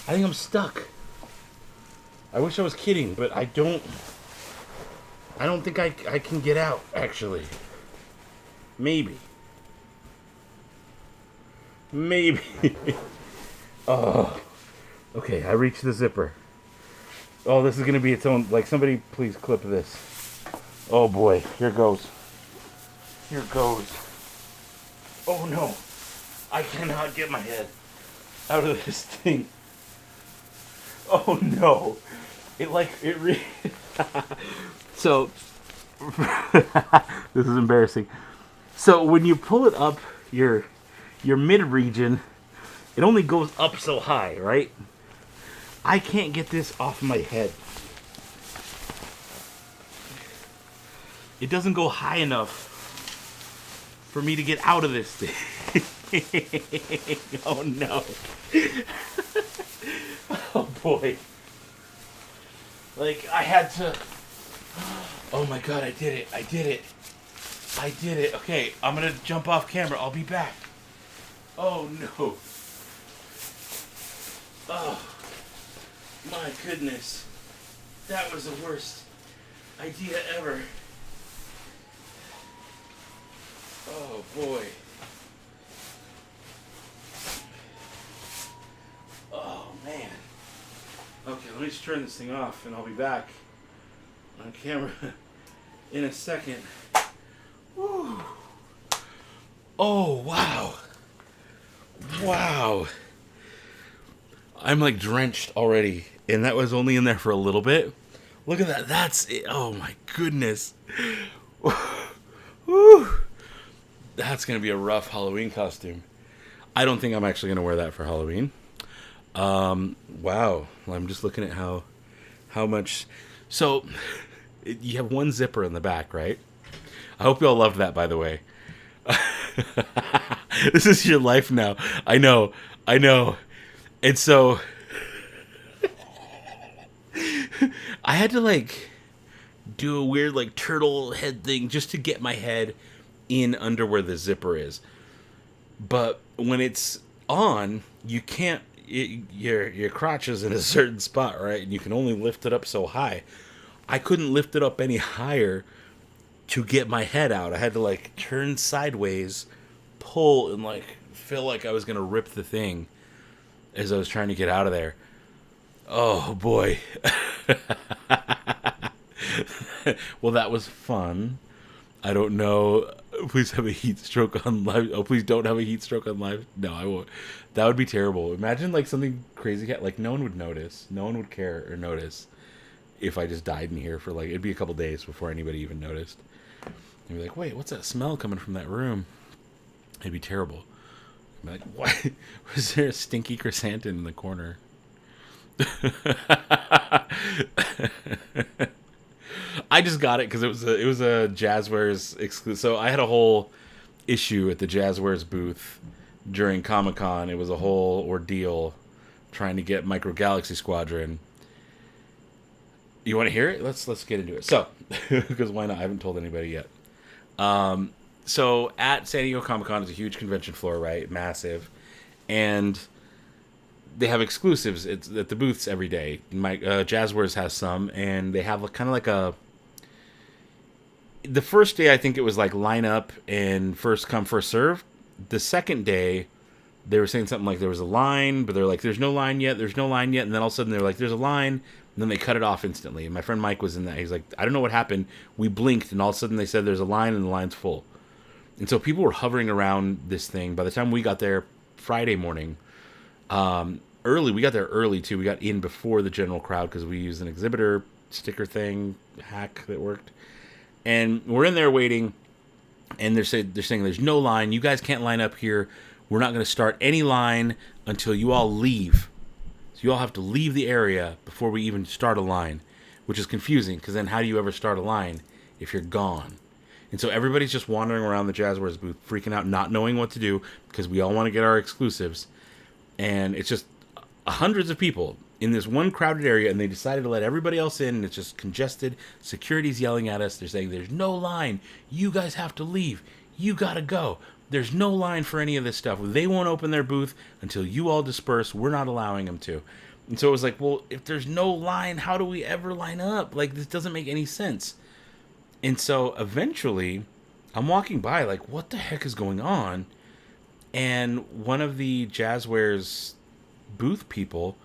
A: I think I'm stuck. I wish I was kidding, but I don't think I can get out, actually. Maybe. Oh. Okay, I reached the zipper. Oh, this is going to be its own, like, somebody please clip this. Oh boy, here goes. Here goes. Oh no. I cannot get my head out of this thing. Oh no. So, this is embarrassing. So, when you pull it up your mid-region, it only goes up so high, right? I can't get this off my head. It doesn't go high enough for me to get out of this thing. Oh no. Oh boy. Like, I had to... Oh my god, I did it. Okay, I'm gonna jump off camera. I'll be back. Oh no. Oh. My goodness. That was the worst idea ever. Oh boy. Oh man. Okay, let me just turn this thing off and I'll be back on camera in a second. Woo. Oh wow. Wow. I'm like drenched already, and that was only in there for a little bit. Look at that. That's it. Oh my goodness. Woo. That's going to be a rough Halloween costume. I don't think I'm actually going to wear that for Halloween. Wow. Well, I'm just looking at how much. So you have one zipper in the back, right? I hope you all loved that, by the way. This is your life now. I know. And so I had to like do a weird like turtle head thing just to get my head in under where the zipper is. But when it's on, you can't. Your crotch is in a certain spot, right? And you can only lift it up so high. I couldn't lift it up any higher to get my head out. I had to like turn sideways, pull, and like feel like I was gonna rip the thing as I was trying to get out of there. Oh boy. Well, that was fun. I don't know. Please have a heat stroke on live. Oh, please don't have a heat stroke on live. No, I won't. That would be terrible. Imagine like something crazy. Like no one would notice. No one would care or notice if I just died in here for like, it'd be a couple days before anybody even noticed. They'd be like, wait, what's that smell coming from that room? It'd be terrible. I'd be like, what? Was there a stinky chrysanthemum in the corner? I just got it because it was a Jazzwares exclusive. So I had a whole issue at the Jazzwares booth during Comic-Con. It was a whole ordeal trying to get Micro Galaxy Squadron. You want to hear it? Let's get into it. So, because why not? I haven't told anybody yet. So at San Diego Comic-Con is a huge convention floor, right? Massive, and they have exclusives. It's at the booths every day. Jazzwares has some, and they have kind of like a. The first day, I think it was like line up and first come, first serve. The second day, they were saying something like there was a line, but they're like, "There's no line yet. There's no line yet." And then all of a sudden, they're like, "There's a line." And then they cut it off instantly. And my friend Mike was in that. He's like, "I don't know what happened. We blinked, and all of a sudden they said there's a line, and the line's full." And so people were hovering around this thing. By the time we got there Friday morning, early, we got there early too. We got in before the general crowd because we used an exhibitor sticker thing hack that worked. And we're in there waiting, and they're saying there's no line. You guys can't line up here. We're not going to start any line until you all leave. So you all have to leave the area before we even start a line, which is confusing because then how do you ever start a line if you're gone? And so everybody's just wandering around the Jazzwares booth, freaking out, not knowing what to do because we all want to get our exclusives. And it's just hundreds of people in this one crowded area, and they decided to let everybody else in, and it's just congested. Security's yelling at us. They're saying, "There's no line. You guys have to leave. You gotta go. There's no line for any of this stuff. They won't open their booth until you all disperse. We're not allowing them to." And so it was like, well, if there's no line, how do we ever line up? Like, this doesn't make any sense. And so eventually, I'm walking by, like, what the heck is going on? And one of the Jazzwares booth people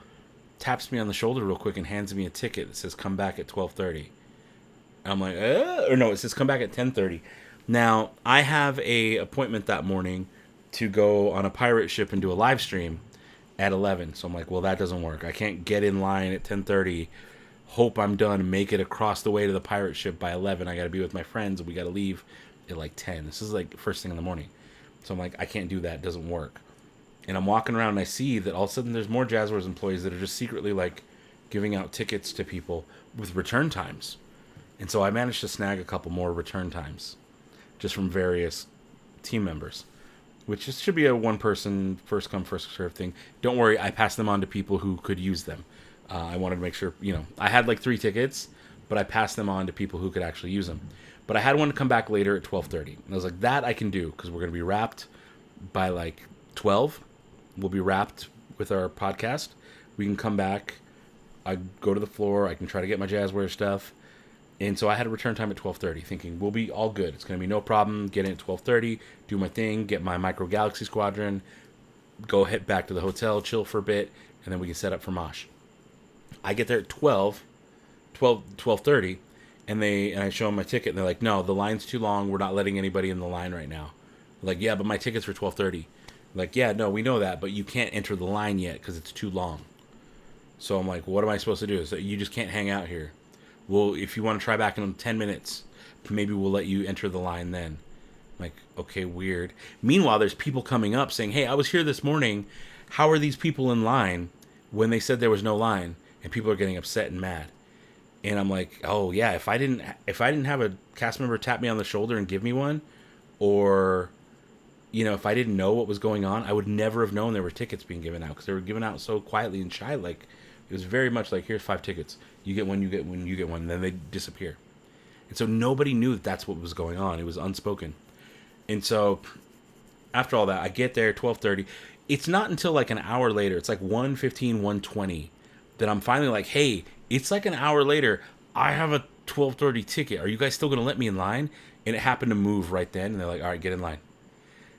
A: taps me on the shoulder real quick and hands me a ticket that says come back at 12:30. I'm like, or no, it says come back at 10:30. Now, I have a appointment that morning to go on a pirate ship and do a live stream at 11. So I'm like, well, that doesn't work. I can't get in line at 10:30, hope I'm done, make it across the way to the pirate ship by 11. I got to be with my friends. We got to leave at like 10. This is like first thing in the morning. So I'm like, I can't do that. It doesn't work. And I'm walking around and I see that all of a sudden there's more Jazzwares employees that are just secretly like giving out tickets to people with return times. And so I managed to snag a couple more return times just from various team members, which should be a one person, first come, first serve thing. Don't worry, I passed them on to people who could use them. I wanted to make sure, I had like 3 tickets, but I passed them on to people who could actually use them. But I had one to come back later at 12:30. And I was like, that I can do because we're going to be wrapped by like 12. We'll be wrapped with our podcast. We can come back. I go to the floor. I can try to get my Jazzwares stuff. And so I had a return time at 12:30, thinking we'll be all good. It's going to be no problem. Get in at 12:30, do my thing, get my Micro Galaxy Squadron, go head back to the hotel, chill for a bit, and then we can set up for Mosh. I get there at 12:30, and I show them my ticket, and they're like, no, the line's too long. We're not letting anybody in the line right now. I'm like, yeah, but my ticket's for 12:30. Like, yeah, no, we know that, but you can't enter the line yet because it's too long. So I'm like, what am I supposed to do? So you just can't hang out here. Well, if you want to try back in 10 minutes, maybe we'll let you enter the line then. I'm like, okay, weird. Meanwhile, there's people coming up saying, hey, I was here this morning. How are these people in line? when they said there was no line, and people are getting upset and mad. And I'm like, oh yeah, if I didn't have a cast member tap me on the shoulder and give me one, or if I didn't know what was going on, I would never have known there were tickets being given out, because they were given out so quietly and shy. Like, it was very much like, here's 5 tickets, you get one, you get one, you get one, and then they disappear. And so nobody knew that that's what was going on. It was unspoken. And so after all that, I get there 12:30. It's not until like an hour later, it's like 1:15, 1:20, that I'm finally like, hey, it's like an hour later, I have a 12:30 ticket. Are you guys still going to let me in line? And it happened to move right then. And they're like, all right, get in line.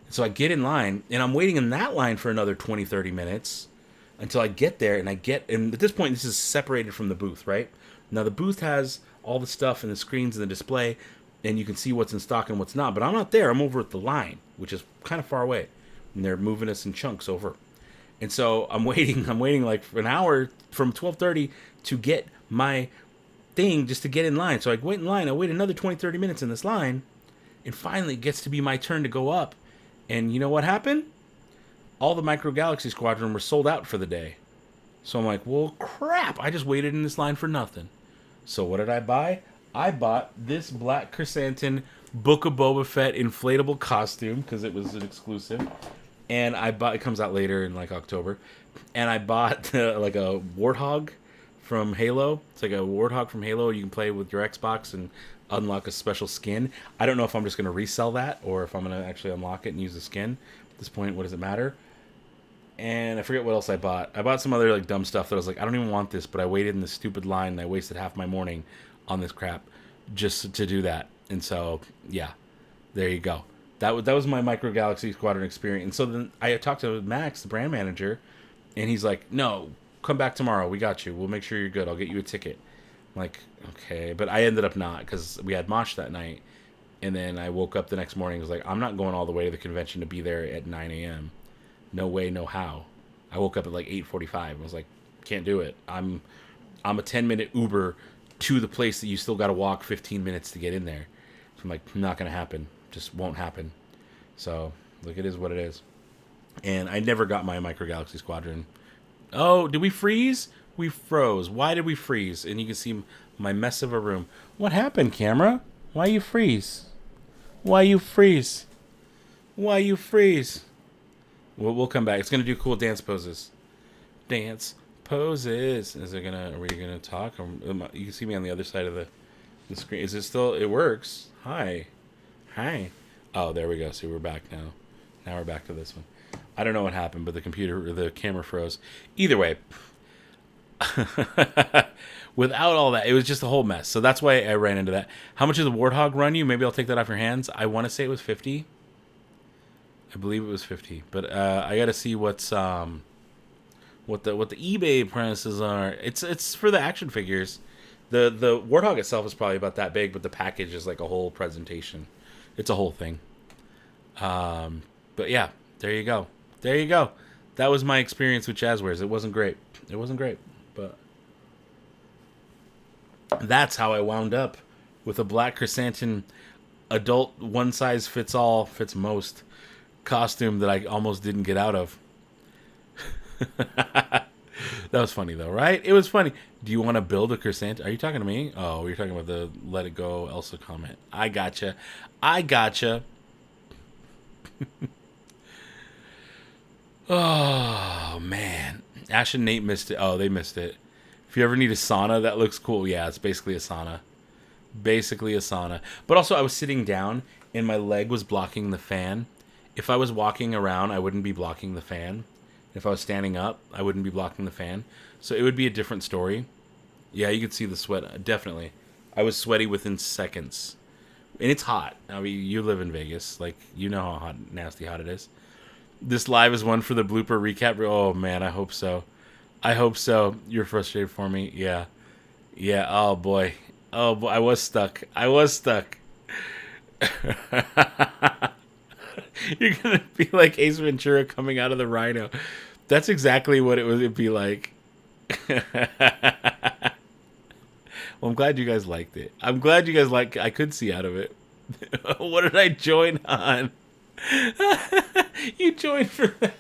A: And so I get in line, and I'm waiting in that line for another 20, 30 minutes until I get there. And at this point, this is separated from the booth, right? Now, the booth has all the stuff and the screens and the display, and you can see what's in stock and what's not. But I'm not there. I'm over at the line, which is kind of far away. And they're moving us in chunks over. And so I'm waiting like for an hour from 12:30 to get my thing, just to get in line. So I wait in line. I wait another 20, 30 minutes in this line. And finally it gets to be my turn to go up. And you know what happened? All the Micro Galaxy Squadron were sold out for the day. So I'm like, well, crap. I just waited in this line for nothing. So what did I buy? I bought this Black Chrysanthemum Book of Boba Fett inflatable costume, because it was an exclusive. And it comes out later in like October. And I bought like a Warthog from Halo. It's like a Warthog from Halo. You can play with your Xbox and unlock a special skin. I don't know if I'm just going to resell that, or if I'm going to actually unlock it and use the skin. At this point, what does it matter? And I forget what else I bought. I bought some other like dumb stuff that I was like, I don't even want this, but I waited in this stupid line and I wasted half my morning on this crap just to do that. And so, yeah, there you go. That was my Micro Galaxy Squadron experience. And so then I talked to Max, the brand manager, and he's like, no, come back tomorrow. We got you. We'll make sure you're good. I'll get you a ticket. I'm like, okay. But I ended up not, because we had mosh that night. And then I woke up the next morning. I was like, I'm not going all the way to the convention to be there at 9 a.m. No way, no how. I woke up at like 8:45. I was like, can't do it. I'm a 10-minute Uber to the place that you still got to walk 15 minutes to get in there. So I'm like, not going to happen. Just won't happen. So, look, it is what it is. And I never got my Micro Galaxy Squadron. Oh, did we freeze? We froze. Why did we freeze? And you can see my mess of a room. What happened, camera? Why you freeze? Why you freeze? Why you freeze? We'll come back. It's going to do cool dance poses. Dance poses. Are we going to talk? Or, you can see me on the other side of the screen. Is it still... It works. Hi. Oh, there we go. See, we're back now. Now we're back to this one. I don't know what happened, but the camera froze. Either way, without all that, it was just a whole mess. So that's why I ran into that. How much does the Warthog run you? Maybe I'll take that off your hands. I want to say it was 50. I believe it was 50, but I got to see what the eBay prices are. It's for the action figures. The Warthog itself is probably about that big, but the package is like a whole presentation. It's a whole thing. But yeah, there you go. That was my experience with Jazzwares. It wasn't great, but that's how I wound up with a Black Chrysanthemum adult one size fits all, fits most costume that I almost didn't get out of. That was funny though, right? It was funny. Do you want to build a chrysanthemum? Are you talking to me? Oh, you're talking about the Let It Go Elsa comment. I gotcha. Oh, man. Ash and Nate missed it. Oh, they missed it. If you ever need a sauna, that looks cool. Yeah, it's basically a sauna. But also, I was sitting down, and my leg was blocking the fan. If I was walking around, I wouldn't be blocking the fan. If I was standing up, I wouldn't be blocking the fan. So it would be a different story. Yeah, you could see the sweat. Definitely. I was sweaty within seconds. And it's hot. I mean, you live in Vegas. Like, you know how nasty hot it is. This live is one for the blooper recap. Oh, man, I hope so. You're frustrated for me. Yeah. Oh, boy. I was stuck. You're going to be like Ace Ventura coming out of the rhino. That's exactly what it'd be like. Well, I'm glad you guys liked it. I could see out of it. What did I join on? You joined for that.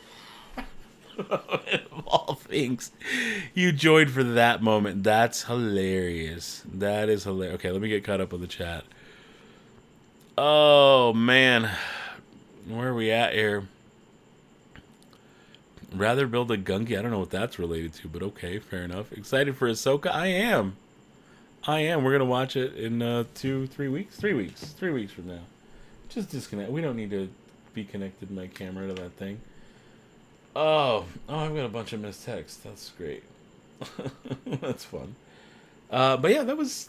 A: Of all things, you joined for that moment. That's hilarious. That is hilarious. Okay, let me get caught up on the chat. Oh, man. Where are we at here? Rather build a Gungi. I don't know what that's related to, but okay, fair enough. Excited for Ahsoka? I am. We're going to watch it in 3 weeks? 3 weeks. 3 weeks from now. Just disconnect. We don't need to be connected my camera to that thing. Oh, I've got a bunch of missed texts. That's great. That's fun. But yeah, that was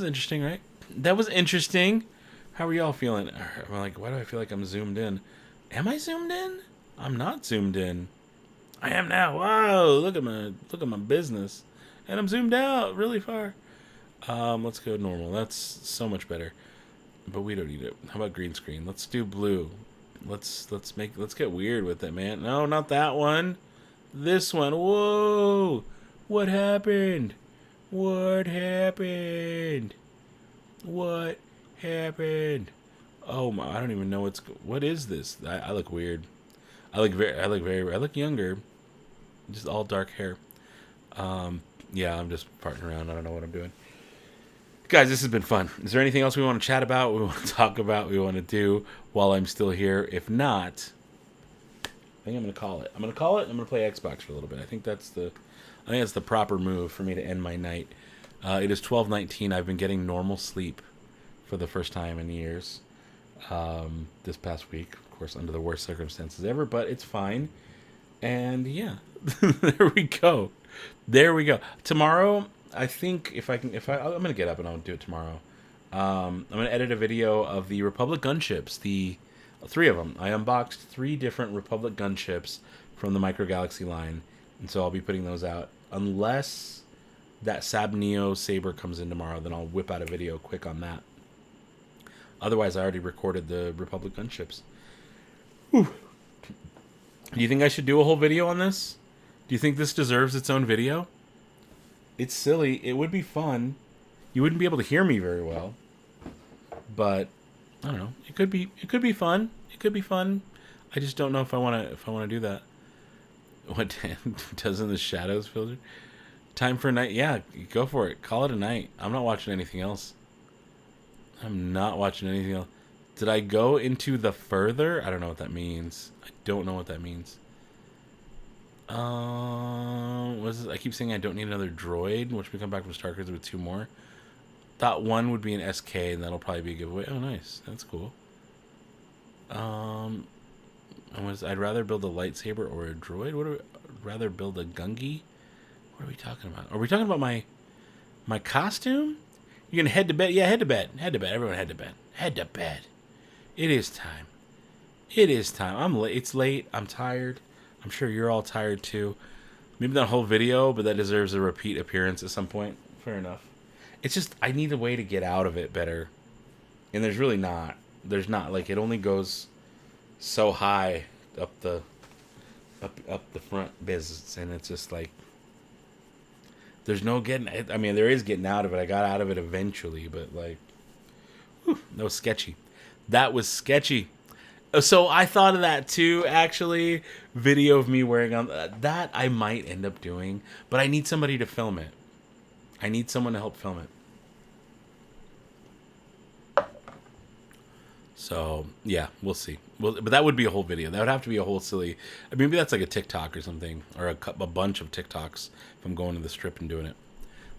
A: interesting, right? That was interesting. How are y'all feeling? I'm like, why do I feel like I'm zoomed in? Am I zoomed in? I'm not zoomed in. I am now. Wow, look at my business. And I'm zoomed out really far. Let's go normal. That's so much better. But we don't need it. How about green screen? Let's do blue. Let's get weird with it, man. No, not that one. This one. Whoa! What happened? What happened? What happened? Oh my! I don't even know what is this? I look weird. I look younger. Just all dark hair. Yeah, I'm just farting around. I don't know what I'm doing. Guys, this has been fun. Is there anything else we want to chat about, we want to talk about, we want to do while I'm still here? If not, I think I'm going to call it. I'm going to play Xbox for a little bit. I think that's the proper move for me to end my night. It is 12:19. I've been getting normal sleep for the first time in years. This past week, of course, under the worst circumstances ever, but it's fine. And yeah, there we go. Tomorrow, I think I'm gonna get up and I'll do it tomorrow. I'm gonna edit a video of the Republic gunships, the 3 of them. I unboxed 3 different Republic gunships from the Micro Galaxy line, and so I'll be putting those out. Unless that Sab Neo Saber comes in tomorrow, then I'll whip out a video quick on that. Otherwise, I already recorded the Republic gunships. Whew. Do you think I should do a whole video on this? Do you think this deserves its own video? It's silly. It would be fun. You wouldn't be able to hear me very well. But I don't know. It could be fun. It could be fun. I just don't know if I want to do that. What doesn't the shadows filter? Time for a night. Yeah, go for it. Call it a night. I'm not watching anything else. Did I go into the further? I don't know what that means. I keep saying I don't need another droid, which we come back from Starkers with 2 more. Thought 1 would be an SK, and that'll probably be a giveaway. Oh, nice. That's cool. I'd rather build a lightsaber or a droid. Rather build a Gungi? What are we talking about? Are we talking about my costume? You're gonna head to bed? Yeah, head to bed. Everyone head to bed. Head to bed. It is time. I'm late. It's late. I'm tired. I'm sure you're all tired too. Maybe not a whole video, but that deserves a repeat appearance at some point. Fair enough. It's just I need a way to get out of it better. And there's really not. There's not. Like, it only goes so high up the front business, and it's just like there's no getting. I mean, there is getting out of it. I got out of it eventually, but like, whew, that was sketchy. So I thought of that too, actually. Video of me wearing on that I might end up doing, but I need somebody to film it. I need someone to help film it. So yeah, we'll see. But that would be a whole video. That would have to be a whole silly. Maybe that's like a TikTok or something, or a bunch of TikToks if I'm going to the strip and doing it.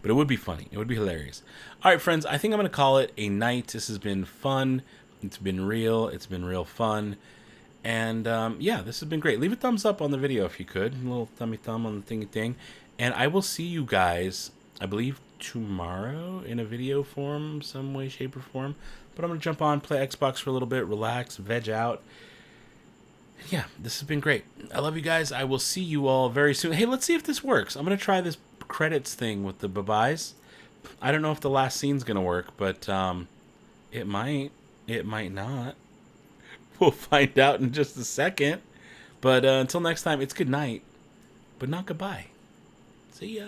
A: But it would be funny. It would be hilarious. All right, friends. I think I'm going to call it a night. This has been fun. It's been real. It's been real fun. And yeah, this has been great. Leave a thumbs up on the video if you could. A little thummy thumb on the thingy thing. And I will see you guys, I believe, tomorrow in a video form, some way, shape, or form. But I'm going to jump on, play Xbox for a little bit, relax, veg out. Yeah, this has been great. I love you guys. I will see you all very soon. Hey, let's see if this works. I'm going to try this credits thing with the bye-byes. I don't know if the last scene's going to work, but it might. It might not. We'll find out in just a second. But until next time, it's good night, but not goodbye. See ya.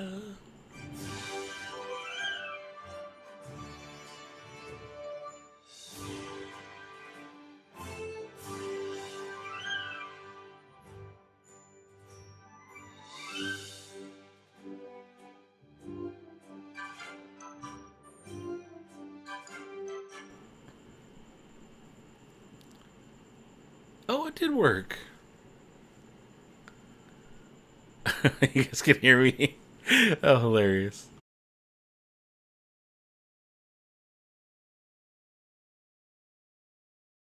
A: Oh, it did work. You guys can hear me. Oh, hilarious.